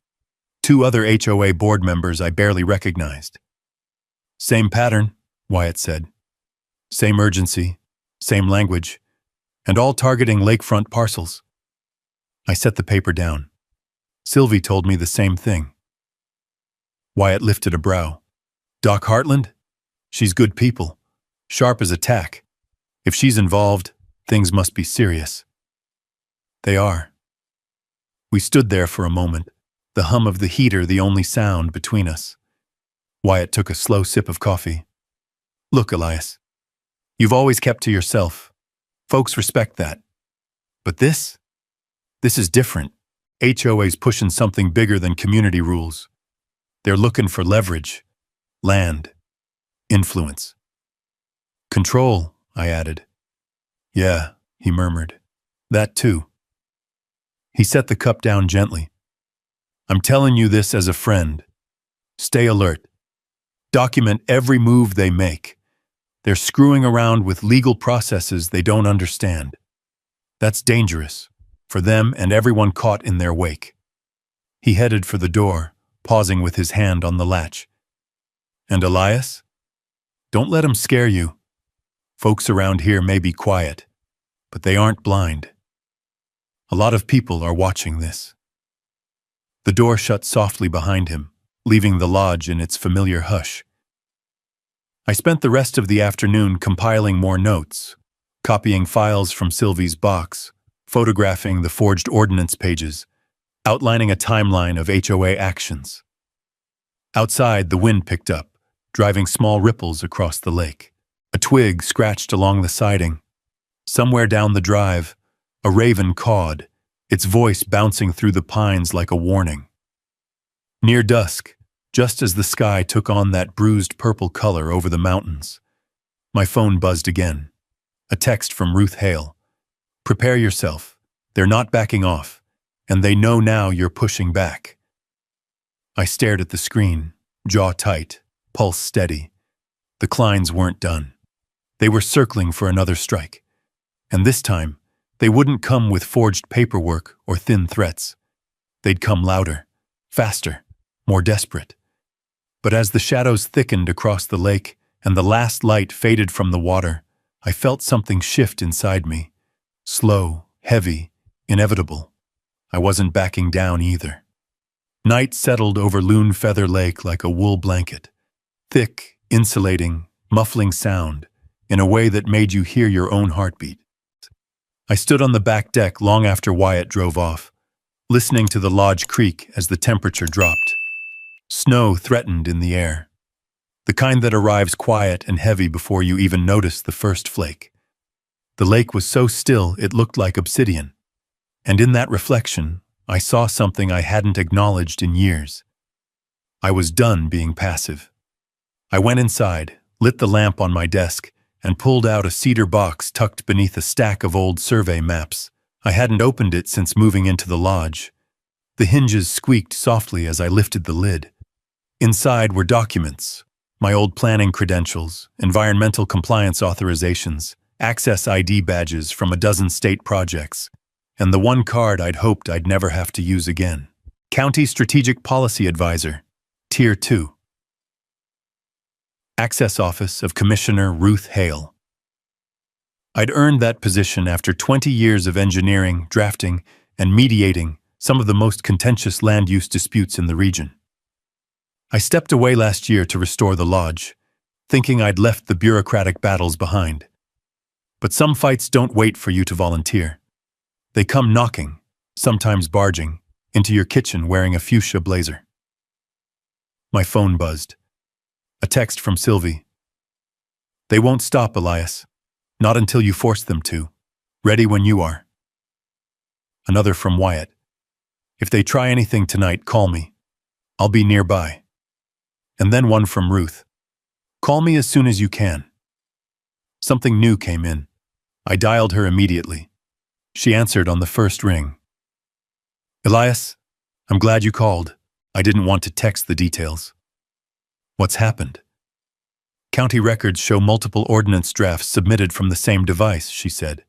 2 other HOA board members I barely recognized. Same pattern, Wyatt said. Same urgency, same language, and all targeting lakefront parcels. I set the paper down. Sylvie told me the same thing. Wyatt lifted a brow. Doc Hartland? She's good people. Sharp as a tack. If she's involved, things must be serious. They are. We stood there for a moment, the hum of the heater the only sound between us. Wyatt took a slow sip of coffee. Look, Elias. You've always kept to yourself. Folks respect that. But this is different. HOA's pushing something bigger than community rules. They're looking for leverage, land, influence. Control, I added. Yeah, he murmured. That too. He set the cup down gently. I'm telling you this as a friend. Stay alert. Document every move they make. They're screwing around with legal processes they don't understand. That's dangerous, for them and everyone caught in their wake. He headed for the door, pausing with his hand on the latch. And Elias? Don't let him scare you. Folks around here may be quiet, but they aren't blind. A lot of people are watching this. The door shut softly behind him, leaving the lodge in its familiar hush. I spent the rest of the afternoon compiling more notes, copying files from Sylvie's box, photographing the forged ordinance pages, outlining a timeline of HOA actions. Outside, the wind picked up, driving small ripples across the lake. A twig scratched along the siding. Somewhere down the drive, a raven cawed, its voice bouncing through the pines like a warning. Near dusk, just as the sky took on that bruised purple color over the mountains, my phone buzzed again. A text from Ruth Hale. Prepare yourself. They're not backing off, and they know now you're pushing back. I stared at the screen, jaw tight, pulse steady. The Kleins weren't done. They were circling for another strike. And this time, they wouldn't come with forged paperwork or thin threats. They'd come louder, faster, more desperate. But as the shadows thickened across the lake and the last light faded from the water, I felt something shift inside me. Slow, heavy, inevitable. I wasn't backing down either. Night settled over Loon Feather Lake like a wool blanket. Thick, insulating, muffling sound in a way that made you hear your own heartbeat. I stood on the back deck long after Wyatt drove off, listening to the lodge creak as the temperature dropped. Snow threatened in the air, the kind that arrives quiet and heavy before you even notice the first flake. The lake was so still it looked like obsidian, and in that reflection, I saw something I hadn't acknowledged in years. I was done being passive. I went inside, lit the lamp on my desk, and pulled out a cedar box tucked beneath a stack of old survey maps. I hadn't opened it since moving into the lodge. The hinges squeaked softly as I lifted the lid. Inside were documents, my old planning credentials, environmental compliance authorizations, access ID badges from a dozen state projects, and the one card I'd hoped I'd never have to use again. County Strategic Policy Advisor, Tier 2. Access Office of Commissioner Ruth Hale. I'd earned that position after 20 years of engineering, drafting, and mediating some of the most contentious land use disputes in the region. I stepped away last year to restore the lodge, thinking I'd left the bureaucratic battles behind. But some fights don't wait for you to volunteer. They come knocking, sometimes barging, into your kitchen wearing a fuchsia blazer. My phone buzzed. A text from Sylvie. They won't stop, Elias. Not until you force them to. Ready when you are. Another from Wyatt. If they try anything tonight, call me. I'll be nearby. And then one from Ruth. Call me as soon as you can. Something new came in. I dialed her immediately. She answered on the first ring. Elias, I'm glad you called. I didn't want to text the details. What's happened? County records show multiple ordinance drafts submitted from the same device, she said.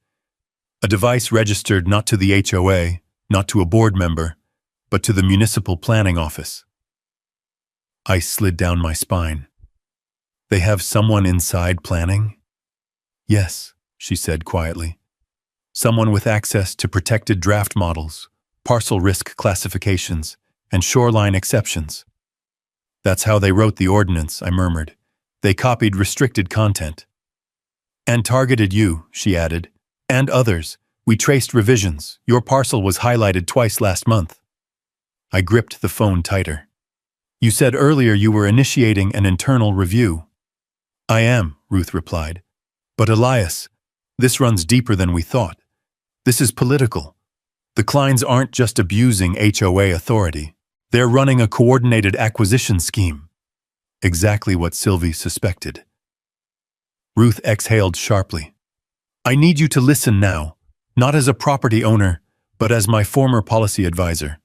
A device registered not to the HOA, not to a board member, but to the municipal planning office. Ice slid down my spine. They have someone inside planning? Yes, she said quietly. Someone with access to protected draft models, parcel risk classifications, and shoreline exceptions. That's how they wrote the ordinance, I murmured. They copied restricted content. And targeted you, she added, and others. We traced revisions. Your parcel was highlighted twice last month. I gripped the phone tighter. You said earlier you were initiating an internal review. I am, Ruth replied. But Elias, this runs deeper than we thought. This is political. The Kleins aren't just abusing HOA authority. They're running a coordinated acquisition scheme. Exactly what Sylvie suspected. Ruth exhaled sharply. I need you to listen now, not as a property owner, but as my former policy advisor.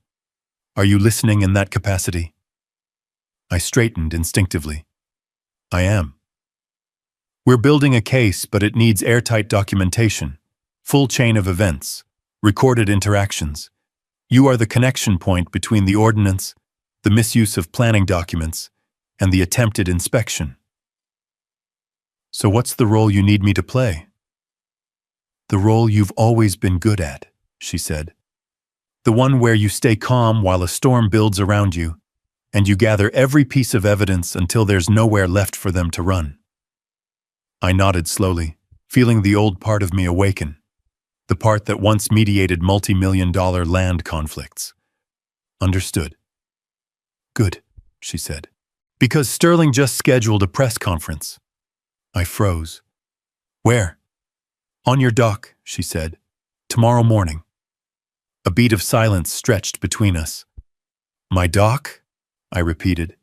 Are you listening in that capacity? I straightened instinctively. I am. We're building a case, but it needs airtight documentation, full chain of events, recorded interactions. You are the connection point between the ordinance, the misuse of planning documents, and the attempted inspection. So what's the role you need me to play? The role you've always been good at, she said. The one where you stay calm while a storm builds around you, and you gather every piece of evidence until there's nowhere left for them to run. I nodded slowly, feeling the old part of me awaken, the part that once mediated multi-million-dollar land conflicts. Understood. Good, she said. Because Sterling just scheduled a press conference. I froze. Where? On your dock, she said. Tomorrow morning. A beat of silence stretched between us. My dock? I repeated.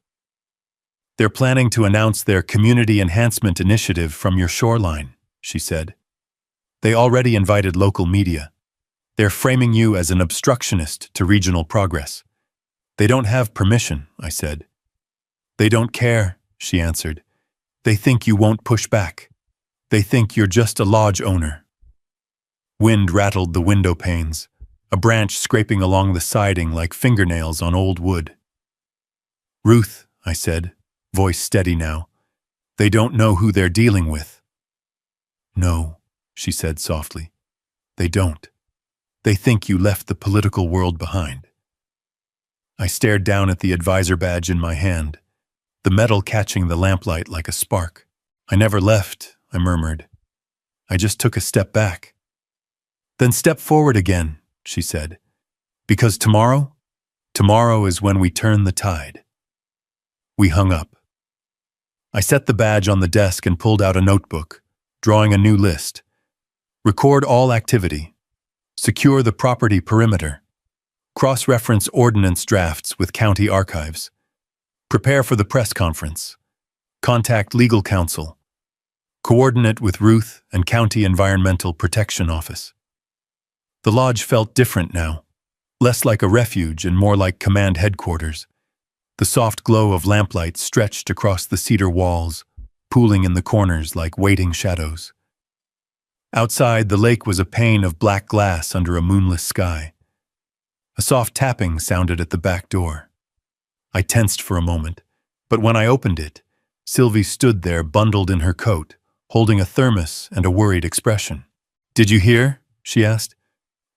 They're planning to announce their community enhancement initiative from your shoreline, she said. They already invited local media. They're framing you as an obstructionist to regional progress. They don't have permission, I said. They don't care, she answered. They think you won't push back. They think you're just a lodge owner. Wind rattled the window panes, a branch scraping along the siding like fingernails on old wood. Ruth, I said, voice steady now. They don't know who they're dealing with. No, she said softly. They don't. They think you left the political world behind. I stared down at the advisor badge in my hand, the metal catching the lamplight like a spark. I never left, I murmured. I just took a step back. Then step forward again, she said. Because tomorrow is when we turn the tide. We hung up. I set the badge on the desk and pulled out a notebook, drawing a new list. Record all activity. Secure the property perimeter. Cross-reference ordinance drafts with county archives. Prepare for the press conference. Contact legal counsel. Coordinate with Ruth and County Environmental Protection Office. The lodge felt different now, less like a refuge and more like command headquarters. The soft glow of lamplight stretched across the cedar walls, pooling in the corners like waiting shadows. Outside, the lake was a pane of black glass under a moonless sky. A soft tapping sounded at the back door. I tensed for a moment, but when I opened it, Sylvie stood there bundled in her coat, holding a thermos and a worried expression. Did you hear? She asked.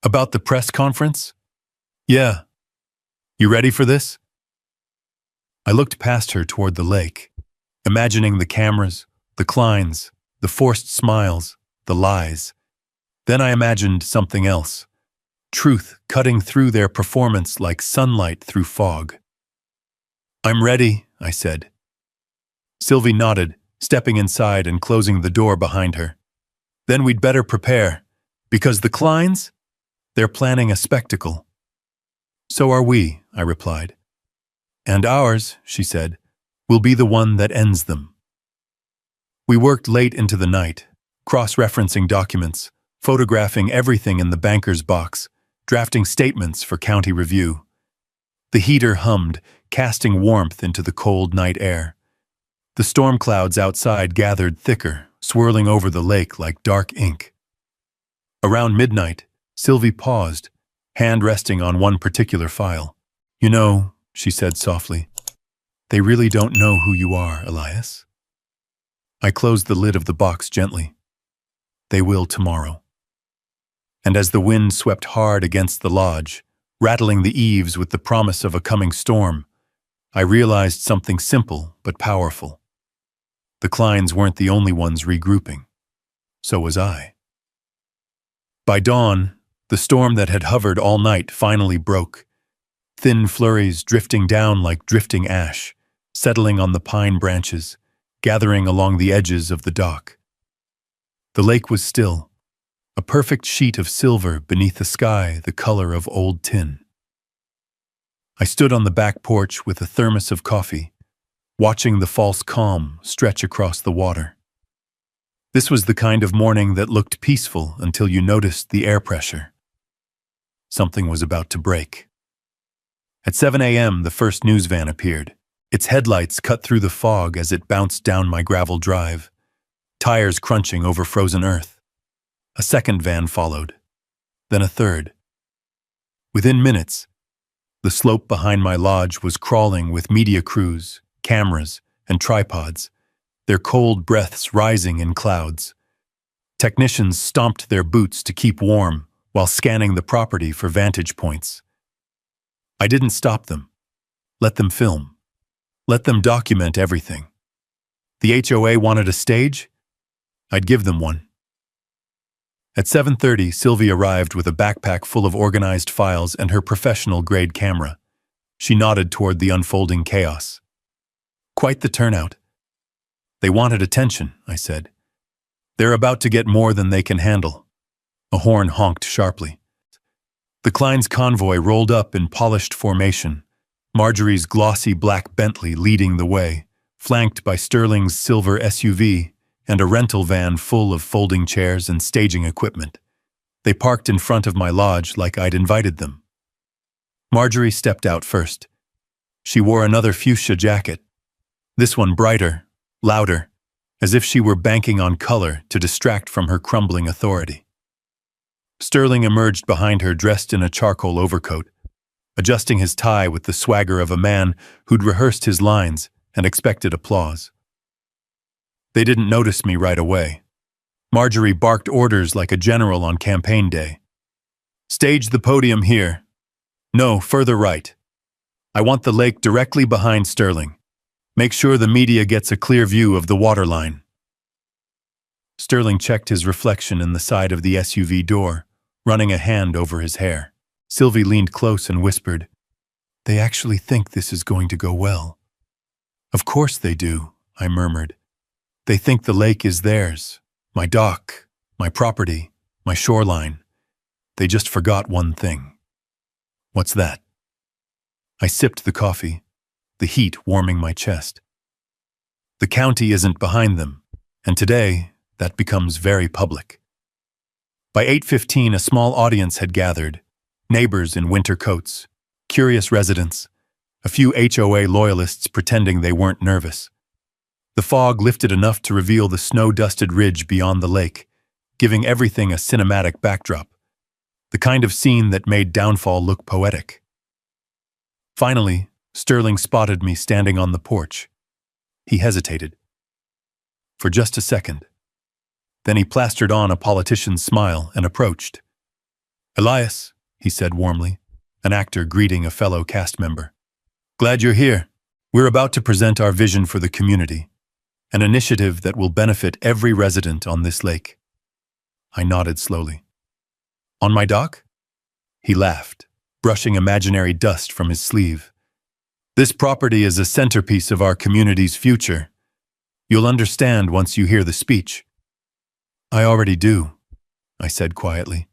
About the press conference? Yeah. You ready for this? I looked past her toward the lake, imagining the cameras, the Kleins, the forced smiles, the lies. Then I imagined something else. Truth cutting through their performance like sunlight through fog. I'm ready, I said. Sylvie nodded, stepping inside and closing the door behind her. Then we'd better prepare, because the Kleins, they're planning a spectacle. So are we, I replied. And ours, she said, will be the one that ends them. We worked late into the night, cross-referencing documents, photographing everything in the banker's box, drafting statements for county review. The heater hummed, casting warmth into the cold night air. The storm clouds outside gathered thicker, swirling over the lake like dark ink. Around midnight, Sylvie paused, hand resting on one particular file. You know, she said softly, they really don't know who you are, Elias. I closed the lid of the box gently. They will tomorrow. And as the wind swept hard against the lodge, rattling the eaves with the promise of a coming storm, I realized something simple but powerful. The Kleins weren't the only ones regrouping. So was I. By dawn, the storm that had hovered all night finally broke, thin flurries drifting down like drifting ash, settling on the pine branches, gathering along the edges of the dock. The lake was still, a perfect sheet of silver beneath a sky the color of old tin. I stood on the back porch with a thermos of coffee, watching the false calm stretch across the water. This was the kind of morning that looked peaceful until you noticed the air pressure. Something was about to break. At 7 a.m., the first news van appeared. Its headlights cut through the fog as it bounced down my gravel drive, tires crunching over frozen earth. A second van followed, then a third. Within minutes, the slope behind my lodge was crawling with media crews, cameras, and tripods, their cold breaths rising in clouds. Technicians stomped their boots to keep warm while scanning the property for vantage points. I didn't stop them. Let them film. Let them document everything. The HOA wanted a stage? I'd give them one. At 7:30, Sylvie arrived with a backpack full of organized files and her professional-grade camera. She nodded toward the unfolding chaos. Quite the turnout. They wanted attention, I said. They're about to get more than they can handle. A horn honked sharply. The Kleins' convoy rolled up in polished formation, Marjorie's glossy black Bentley leading the way, flanked by Sterling's silver SUV and a rental van full of folding chairs and staging equipment. They parked in front of my lodge like I'd invited them. Marjorie stepped out first. She wore another fuchsia jacket, this one brighter, louder, as if she were banking on color to distract from her crumbling authority. Sterling emerged behind her dressed in a charcoal overcoat, adjusting his tie with the swagger of a man who'd rehearsed his lines and expected applause. They didn't notice me right away. Marjorie barked orders like a general on campaign day. Stage the podium here. No, further right. I want the lake directly behind Sterling. Make sure the media gets a clear view of the waterline. Sterling checked his reflection in the side of the SUV door, running a hand over his hair. Sylvie leaned close and whispered, They actually think this is going to go well. Of course they do, I murmured. They think the lake is theirs, my dock, my property, my shoreline. They just forgot one thing. What's that? I sipped the coffee, the heat warming my chest. The county isn't behind them, and today that becomes very public. By 8:15, a small audience had gathered, neighbors in winter coats, curious residents, a few HOA loyalists pretending they weren't nervous. The fog lifted enough to reveal the snow-dusted ridge beyond the lake, giving everything a cinematic backdrop, the kind of scene that made downfall look poetic. Finally, Sterling spotted me standing on the porch. He hesitated. For just a second. Then he plastered on a politician's smile and approached. Elias, he said warmly, an actor greeting a fellow cast member. Glad you're here. We're about to present our vision for the community, an initiative that will benefit every resident on this lake. I nodded slowly. On my dock? He laughed, brushing imaginary dust from his sleeve. This property is a centerpiece of our community's future. You'll understand once you hear the speech. I already do, I said quietly.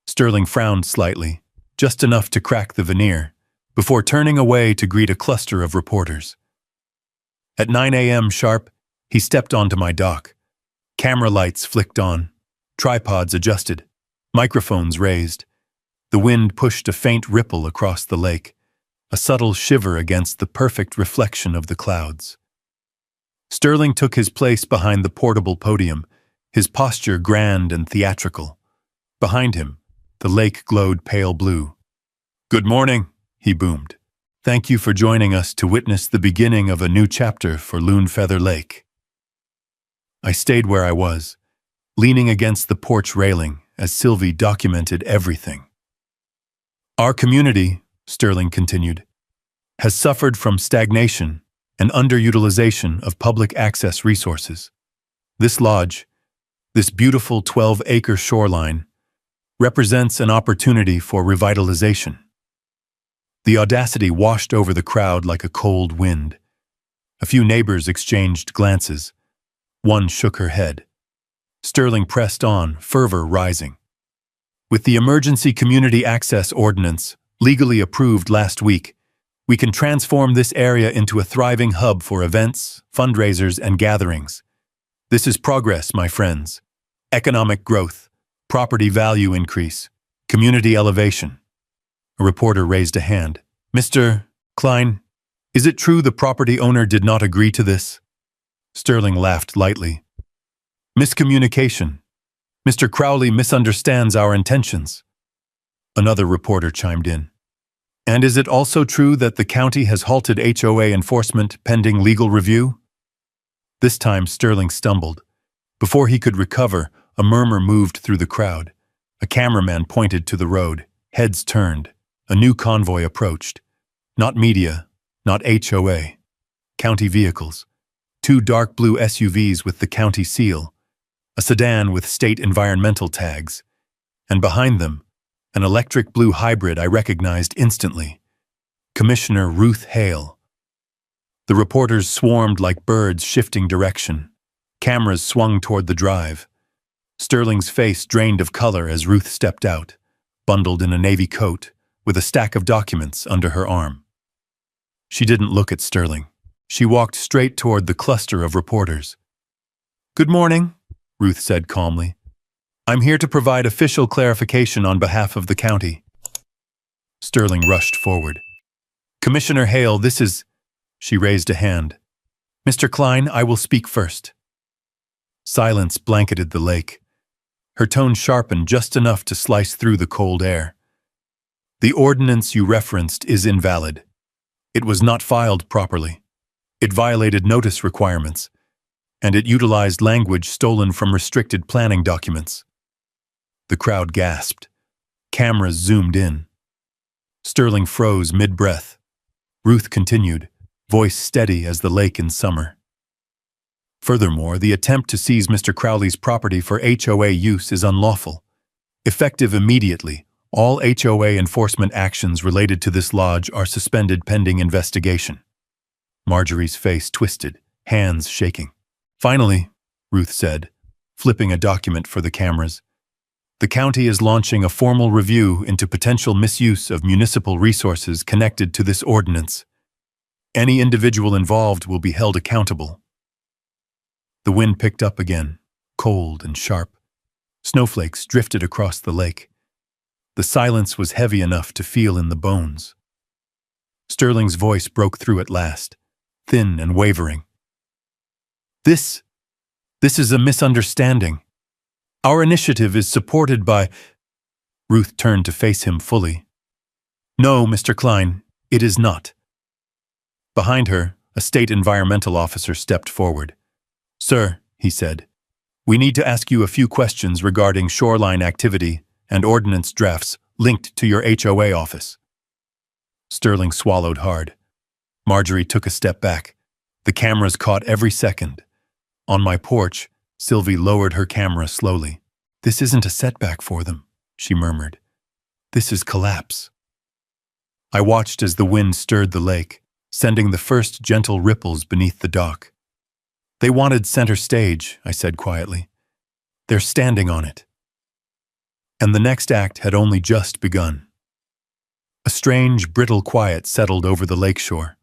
Sterling frowned slightly, just enough to crack the veneer, before turning away to greet a cluster of reporters. At 9 a.m. sharp, he stepped onto my dock. Camera lights flicked on, tripods adjusted, microphones raised. The wind pushed a faint ripple across the lake, a subtle shiver against the perfect reflection of the clouds. Sterling took his place behind the portable podium, his posture grand and theatrical. Behind him, the lake glowed pale blue. "Good morning," he boomed. "Thank you for joining us to witness the beginning of a new chapter for Loon Feather Lake." I stayed where I was, leaning against the porch railing as Sylvie documented everything. "Our community," Sterling continued, "has suffered from stagnation and underutilization of public access resources. This lodge, this beautiful 12-acre shoreline, represents an opportunity for revitalization." The audacity washed over the crowd like a cold wind. A few neighbors exchanged glances. One shook her head. Sterling pressed on, fervor rising. "With the Emergency Community Access Ordinance, legally approved last week, we can transform this area into a thriving hub for events, fundraisers, and gatherings. This is progress, my friends. Economic growth, property value increase, community elevation." A reporter raised a hand. "Mr. Klein, is it true the property owner did not agree to this?" Sterling laughed lightly. "Miscommunication. Mr. Crowley misunderstands our intentions." Another reporter chimed in. "And is it also true that the county has halted HOA enforcement pending legal review?" This time Sterling stumbled. Before he could recover, a murmur moved through the crowd. A cameraman pointed to the road. Heads turned. A new convoy approached. Not media, not HOA. County vehicles. 2 dark blue SUVs with the county seal. A sedan with state environmental tags. And behind them, an electric blue hybrid I recognized instantly. Commissioner Ruth Hale. The reporters swarmed like birds shifting direction. Cameras swung toward the drive. Sterling's face drained of color as Ruth stepped out, bundled in a navy coat, with a stack of documents under her arm. She didn't look at Sterling. She walked straight toward the cluster of reporters. "Good morning," Ruth said calmly. "I'm here to provide official clarification on behalf of the county." Sterling rushed forward. "Commissioner Hale, this is—" She raised a hand. "Mr. Klein, I will speak first." Silence blanketed the lake. Her tone sharpened just enough to slice through the cold air. "The ordinance you referenced is invalid. It was not filed properly. It violated notice requirements, and it utilized language stolen from restricted planning documents." The crowd gasped. Cameras zoomed in. Sterling froze mid-breath. Ruth continued, voice steady as the lake in summer. "Furthermore, the attempt to seize Mr. Crowley's property for HOA use is unlawful. Effective immediately, all HOA enforcement actions related to this lodge are suspended pending investigation." Marjorie's face twisted, hands shaking. "Finally," Ruth said, flipping a document for the cameras, "the county is launching a formal review into potential misuse of municipal resources connected to this ordinance. Any individual involved will be held accountable." The wind picked up again, cold and sharp. Snowflakes drifted across the lake. The silence was heavy enough to feel in the bones. Sterling's voice broke through at last, thin and wavering. This is a misunderstanding. Our initiative is supported by—" Ruth turned to face him fully. "No, Mr. Klein, it is not." Behind her, a state environmental officer stepped forward. "Sir," he said, "we need to ask you a few questions regarding shoreline activity and ordinance drafts linked to your HOA office." Sterling swallowed hard. Marjorie took a step back. The cameras caught every second. On my porch, Sylvie lowered her camera slowly. "This isn't a setback for them," she murmured. "This is collapse." I watched as the wind stirred the lake, sending the first gentle ripples beneath the dock. "They wanted center stage," I said quietly. They're standing on it. And the next act had only just begun. A strange, brittle quiet settled over the lakeshore.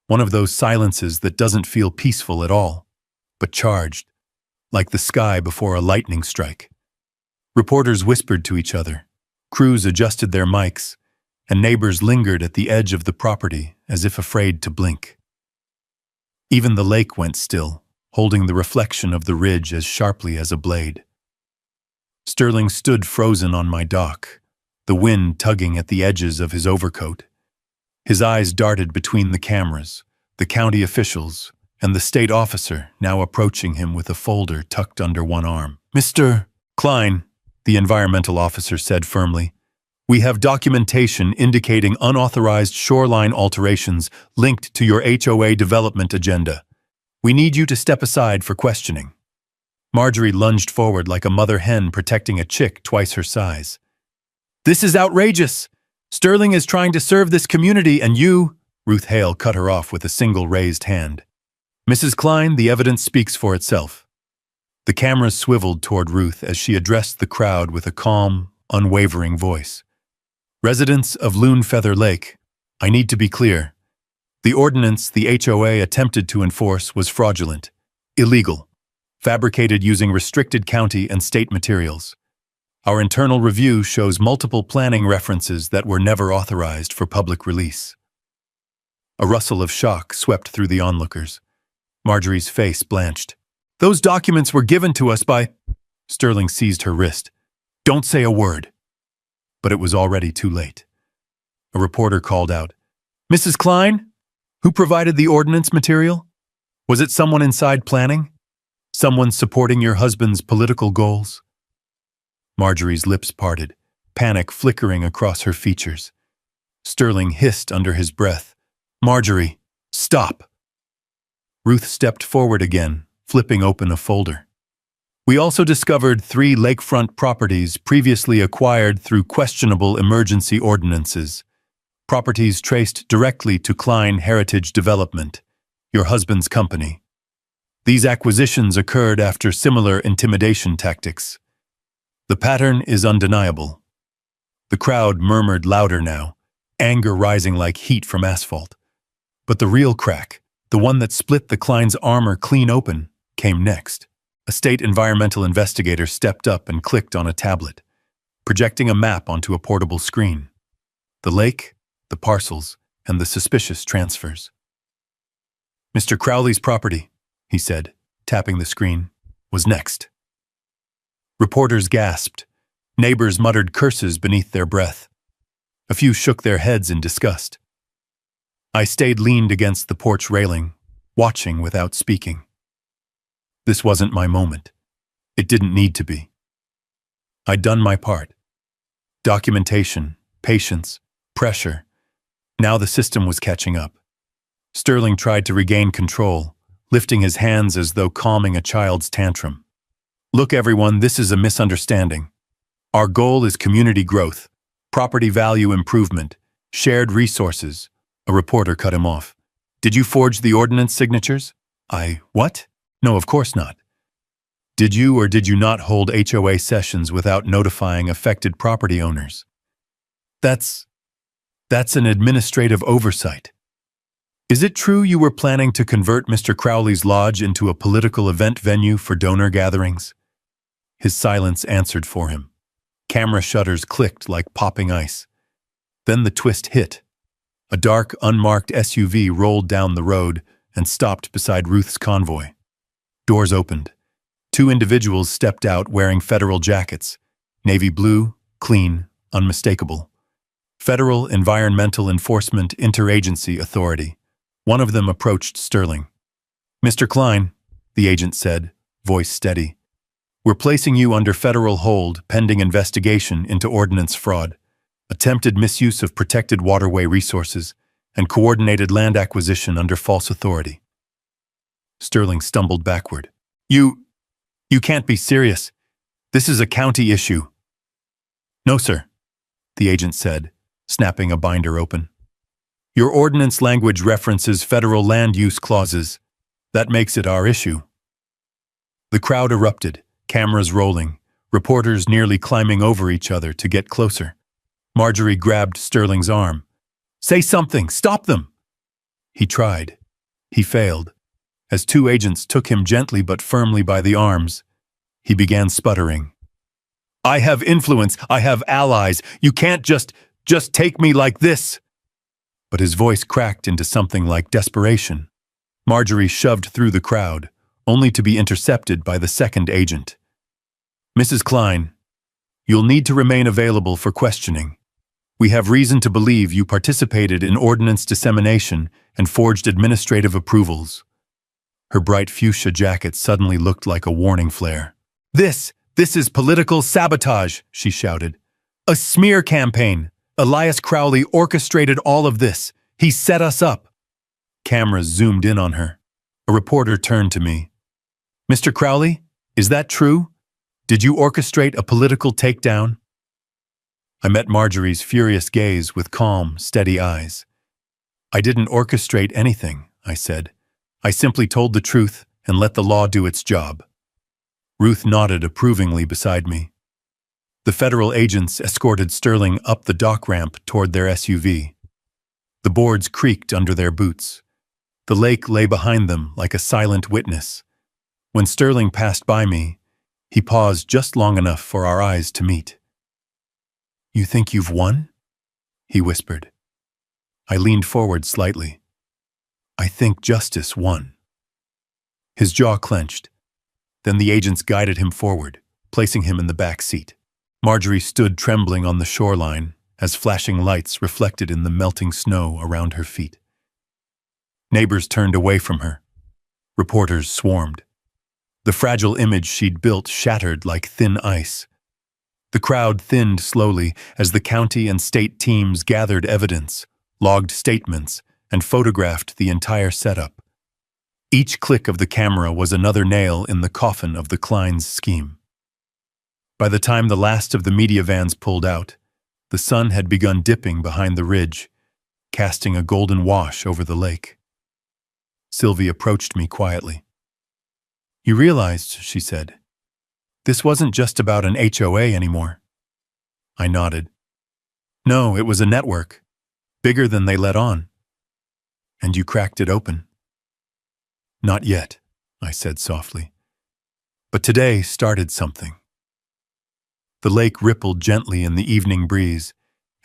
One of those silences that doesn't feel peaceful at all, but charged, like the sky before a lightning strike. Reporters whispered to each other, crews adjusted their mics, and neighbors lingered at the edge of the property as if afraid to blink. Even the lake went still, holding the reflection of the ridge as sharply as a blade. Sterling stood frozen on my dock, the wind tugging at the edges of his overcoat. His eyes darted between the cameras, the county officials, and the state officer now approaching him with a folder tucked under one arm. "Mr. Klein," the environmental officer said firmly, "we have documentation indicating unauthorized shoreline alterations linked to your HOA development agenda. We need you to step aside for questioning." Marjorie lunged forward like a mother hen protecting a chick twice her size. "This is outrageous! Sterling is trying to serve this community and you—" Ruth Hale cut her off with a single raised hand. "Mrs. Klein, the evidence speaks for itself." The cameras swiveled toward Ruth as she addressed the crowd with a calm, unwavering voice. "Residents of Loon Feather Lake, I need to be clear. The ordinance the HOA attempted to enforce was fraudulent, illegal, fabricated using restricted county and state materials. Our internal review shows multiple planning references that were never authorized for public release." A rustle of shock swept through the onlookers. Marjorie's face blanched. "Those documents were given to us by—" Sterling seized her wrist. "Don't say a word." But it was already too late. A reporter called out, "Mrs. Klein? Who provided the ordinance material? Was it someone inside planning? Someone supporting your husband's political goals?" Marjorie's lips parted, panic flickering across her features. Sterling hissed under his breath, "Marjorie, stop!" Ruth stepped forward again, flipping open a folder. "We also discovered 3 lakefront properties previously acquired through questionable emergency ordinances. Properties traced directly to Klein Heritage Development, your husband's company. These acquisitions occurred after similar intimidation tactics. The pattern is undeniable." The crowd murmured louder now, anger rising like heat from asphalt. But the real crack, the one that split the Klein's armor clean open, came next. A state environmental investigator stepped up and clicked on a tablet, projecting a map onto a portable screen. The lake, the parcels, and the suspicious transfers. "Mr. Crowley's property," he said, tapping the screen, "was next." Reporters gasped. Neighbors muttered curses beneath their breath. A few shook their heads in disgust. I stayed leaned against the porch railing, watching without speaking. This wasn't my moment. It didn't need to be. I'd done my part. Documentation, patience, pressure. Now the system was catching up. Sterling tried to regain control, lifting his hands as though calming a child's tantrum. "Look, everyone, this is a misunderstanding. Our goal is community growth, property value improvement, shared resources." A reporter cut him off. "Did you forge the ordinance signatures?" What? No, of course not." "Did you or did you not hold HOA sessions without notifying affected property owners?" That's an administrative oversight." "Is it true you were planning to convert Mr. Crowley's lodge into a political event venue for donor gatherings?" His silence answered for him. Camera shutters clicked like popping ice. Then the twist hit. A dark, unmarked SUV rolled down the road and stopped beside Ruth's convoy. Doors opened. 2 individuals stepped out wearing federal jackets, navy blue, clean, unmistakable. Federal Environmental Enforcement Interagency Authority. One of them approached Sterling. "Mr. Klein," the agent said, voice steady, "we're placing you under federal hold pending investigation into ordinance fraud, attempted misuse of protected waterway resources, and coordinated land acquisition under false authority." Sterling stumbled backward. You can't be serious. This is a county issue." "No, sir," the agent said, snapping a binder open. "Your ordinance language references federal land use clauses. That makes it our issue." The crowd erupted, Cameras rolling, reporters nearly climbing over each other to get closer. Marjorie grabbed Sterling's arm. "Say something! Stop them!" He tried. He failed. As two agents took him gently but firmly by the arms, he began sputtering. "I have influence. I have allies. You can't just take me like this." But his voice cracked into something like desperation. Marjorie shoved through the crowd, only to be intercepted by the second agent. "Mrs. Klein, you'll need to remain available for questioning. We have reason to believe you participated in ordnance dissemination and forged administrative approvals." Her bright fuchsia jacket suddenly looked like a warning flare. This is political sabotage," she shouted. "A smear campaign. Elias Crowley orchestrated all of this. He set us up." Cameras zoomed in on her. A reporter turned to me. "Mr. Crowley, is that true? Did you orchestrate a political takedown?" I met Marjorie's furious gaze with calm, steady eyes. "I didn't orchestrate anything," I said. "I simply told the truth and let the law do its job." Ruth nodded approvingly beside me. The federal agents escorted Sterling up the dock ramp toward their SUV. The boards creaked under their boots. The lake lay behind them like a silent witness. When Sterling passed by me, he paused just long enough for our eyes to meet. "You think you've won?" he whispered. I leaned forward slightly. "I think justice won." His jaw clenched. Then the agents guided him forward, placing him in the back seat. Marjorie stood trembling on the shoreline as flashing lights reflected in the melting snow around her feet. Neighbors turned away from her. Reporters swarmed. The fragile image she'd built shattered like thin ice. The crowd thinned slowly as the county and state teams gathered evidence, logged statements, and photographed the entire setup. Each click of the camera was another nail in the coffin of the Klein's scheme. By the time the last of the media vans pulled out, the sun had begun dipping behind the ridge, casting a golden wash over the lake. Sylvie approached me quietly. "You realized," she said, "this wasn't just about an HOA anymore." I nodded. "No, it was a network, bigger than they let on." "And you cracked it open?" "Not yet," I said softly. "But today started something." The lake rippled gently in the evening breeze,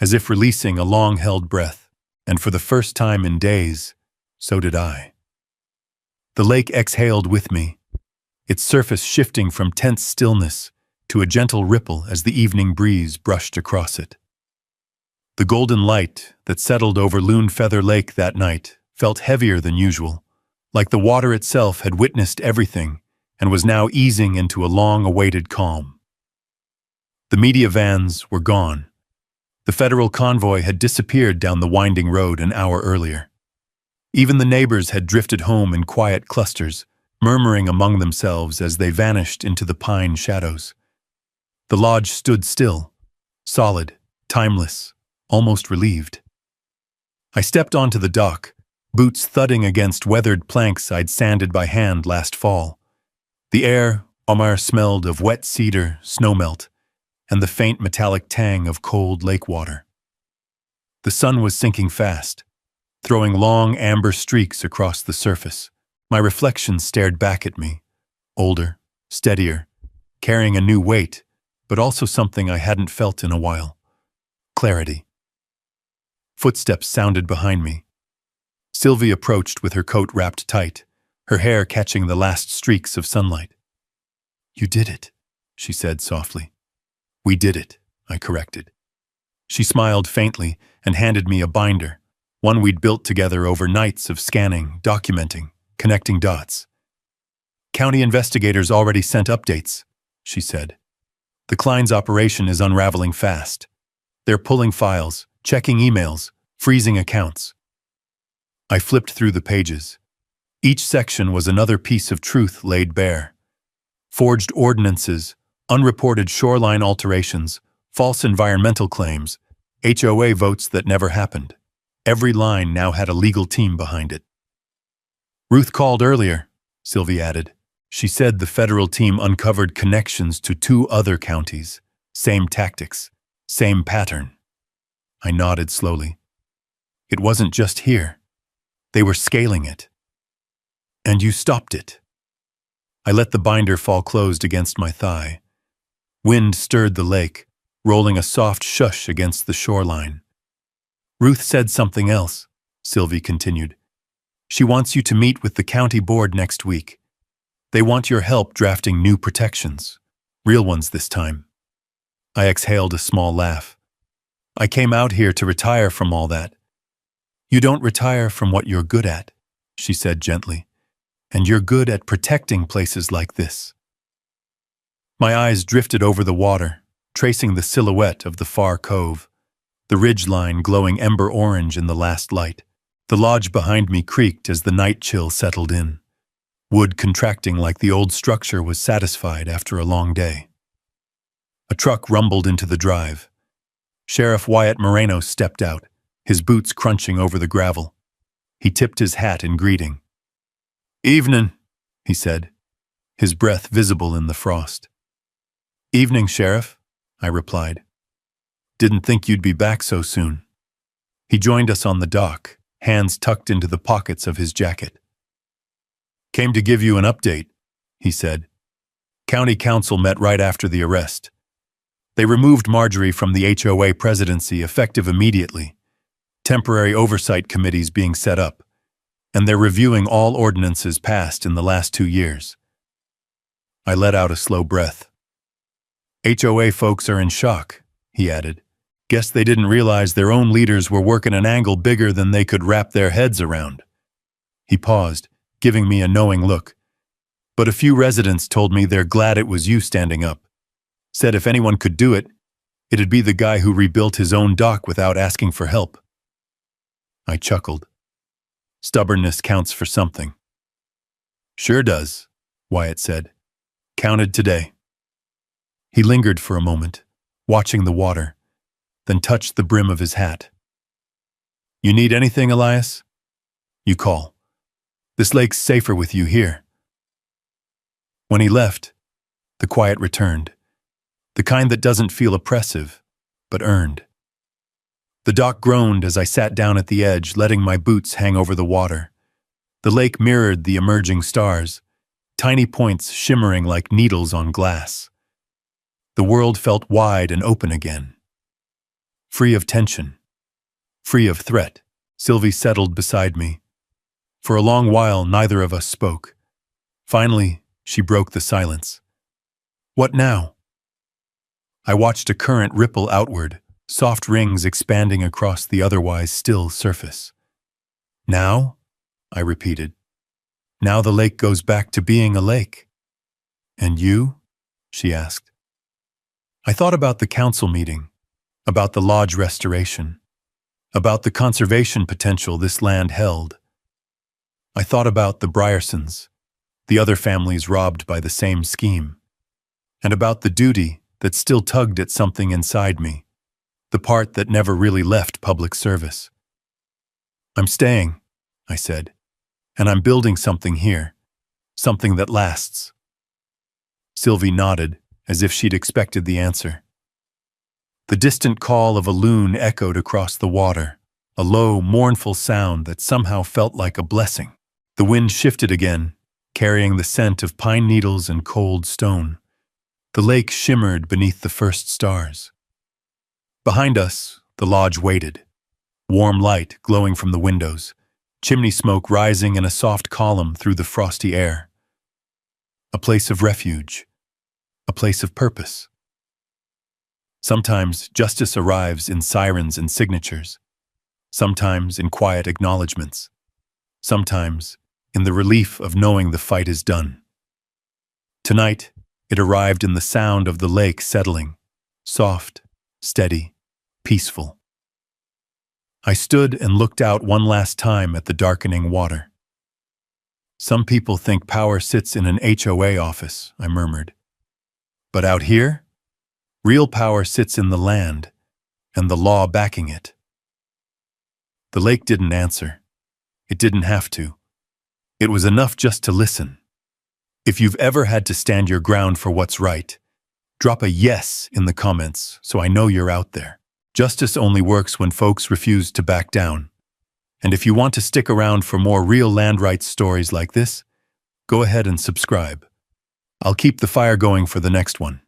as if releasing a long-held breath, and for the first time in days, so did I. The lake exhaled with me, its surface shifting from tense stillness to a gentle ripple as the evening breeze brushed across it. The golden light that settled over Loon Feather Lake that night felt heavier than usual, like the water itself had witnessed everything and was now easing into a long-awaited calm. The media vans were gone. The federal convoy had disappeared down the winding road an hour earlier. Even the neighbors had drifted home in quiet clusters, murmuring among themselves as they vanished into the pine shadows. The lodge stood still, solid, timeless, almost relieved. I stepped onto the dock, boots thudding against weathered planks I'd sanded by hand last fall. The air, Omar, smelled of wet cedar, snowmelt, and the faint metallic tang of cold lake water. The sun was sinking fast, throwing long amber streaks across the surface. My reflection stared back at me, older, steadier, carrying a new weight, but also something I hadn't felt in a while. Clarity. Footsteps sounded behind me. Sylvie approached with her coat wrapped tight, her hair catching the last streaks of sunlight. "You did it," she said softly. "We did it," I corrected. She smiled faintly and handed me a binder, one we'd built together over nights of scanning, documenting, connecting dots. "County investigators already sent updates," she said. "The Klein's operation is unraveling fast. They're pulling files, checking emails, freezing accounts." I flipped through the pages. Each section was another piece of truth laid bare. Forged ordinances, unreported shoreline alterations, false environmental claims, HOA votes that never happened. Every line now had a legal team behind it. "Ruth called earlier," Sylvie added. She said the federal team uncovered connections to 2 other counties. Same tactics, same pattern. I nodded slowly. It wasn't just here. They were scaling it. And you stopped it. I let the binder fall closed against my thigh. Wind stirred the lake, rolling a soft shush against the shoreline. Ruth said something else, Sylvie continued. She wants you to meet with the county board next week. They want your help drafting new protections. Real ones this time. I exhaled a small laugh. I came out here to retire from all that. You don't retire from what you're good at, she said gently. And you're good at protecting places like this. My eyes drifted over the water, tracing the silhouette of the far cove, the ridgeline glowing ember orange in the last light. The lodge behind me creaked as the night chill settled in, wood contracting like the old structure was satisfied after a long day. A truck rumbled into the drive. Sheriff Wyatt Moreno stepped out, his boots crunching over the gravel. He tipped his hat in greeting. "Evening," he said, his breath visible in the frost. "Evening, Sheriff," I replied. "Didn't think you'd be back so soon." He joined us on the dock, hands tucked into the pockets of his jacket. "Came to give you an update," he said. "County Council met right after the arrest. They removed Marjorie from the HOA presidency effective immediately, temporary oversight committees being set up, and they're reviewing all ordinances passed in the last 2 years. I let out a slow breath. HOA folks are in shock, he added. Guess they didn't realize their own leaders were working an angle bigger than they could wrap their heads around. He paused, giving me a knowing look. But a few residents told me they're glad it was you standing up. Said if anyone could do it, it'd be the guy who rebuilt his own dock without asking for help. I chuckled. Stubbornness counts for something. Sure does, Wyatt said. Counted today. He lingered for a moment, watching the water, then touched the brim of his hat. You need anything, Elias? You call. This lake's safer with you here. When he left, the quiet returned, the kind that doesn't feel oppressive, but earned. The dock groaned as I sat down at the edge, letting my boots hang over the water. The lake mirrored the emerging stars, tiny points shimmering like needles on glass. The world felt wide and open again. Free of tension, free of threat. Sylvie settled beside me. For a long while, neither of us spoke. Finally, she broke the silence. What now? I watched a current ripple outward, soft rings expanding across the otherwise still surface. Now? I repeated. Now the lake goes back to being a lake. And you? She asked. I thought about the council meeting, about the lodge restoration, about the conservation potential this land held. I thought about the Bryersons, the other families robbed by the same scheme, and about the duty that still tugged at something inside me, the part that never really left public service. I'm staying, I said, and I'm building something here, something that lasts. Sylvie nodded, as if she'd expected the answer. The distant call of a loon echoed across the water, a low, mournful sound that somehow felt like a blessing. The wind shifted again, carrying the scent of pine needles and cold stone. The lake shimmered beneath the first stars. Behind us, the lodge waited, warm light glowing from the windows, chimney smoke rising in a soft column through the frosty air. A place of refuge, a place of purpose. Sometimes justice arrives in sirens and signatures, sometimes in quiet acknowledgments, sometimes in the relief of knowing the fight is done. Tonight, it arrived in the sound of the lake settling, soft, steady, peaceful. I stood and looked out one last time at the darkening water. Some people think power sits in an HOA office, I murmured. But out here, real power sits in the land, and the law backing it. The lake didn't answer. It didn't have to. It was enough just to listen. If you've ever had to stand your ground for what's right, drop a yes in the comments so I know you're out there. Justice only works when folks refuse to back down. And if you want to stick around for more real land rights stories like this, go ahead and subscribe. I'll keep the fire going for the next one.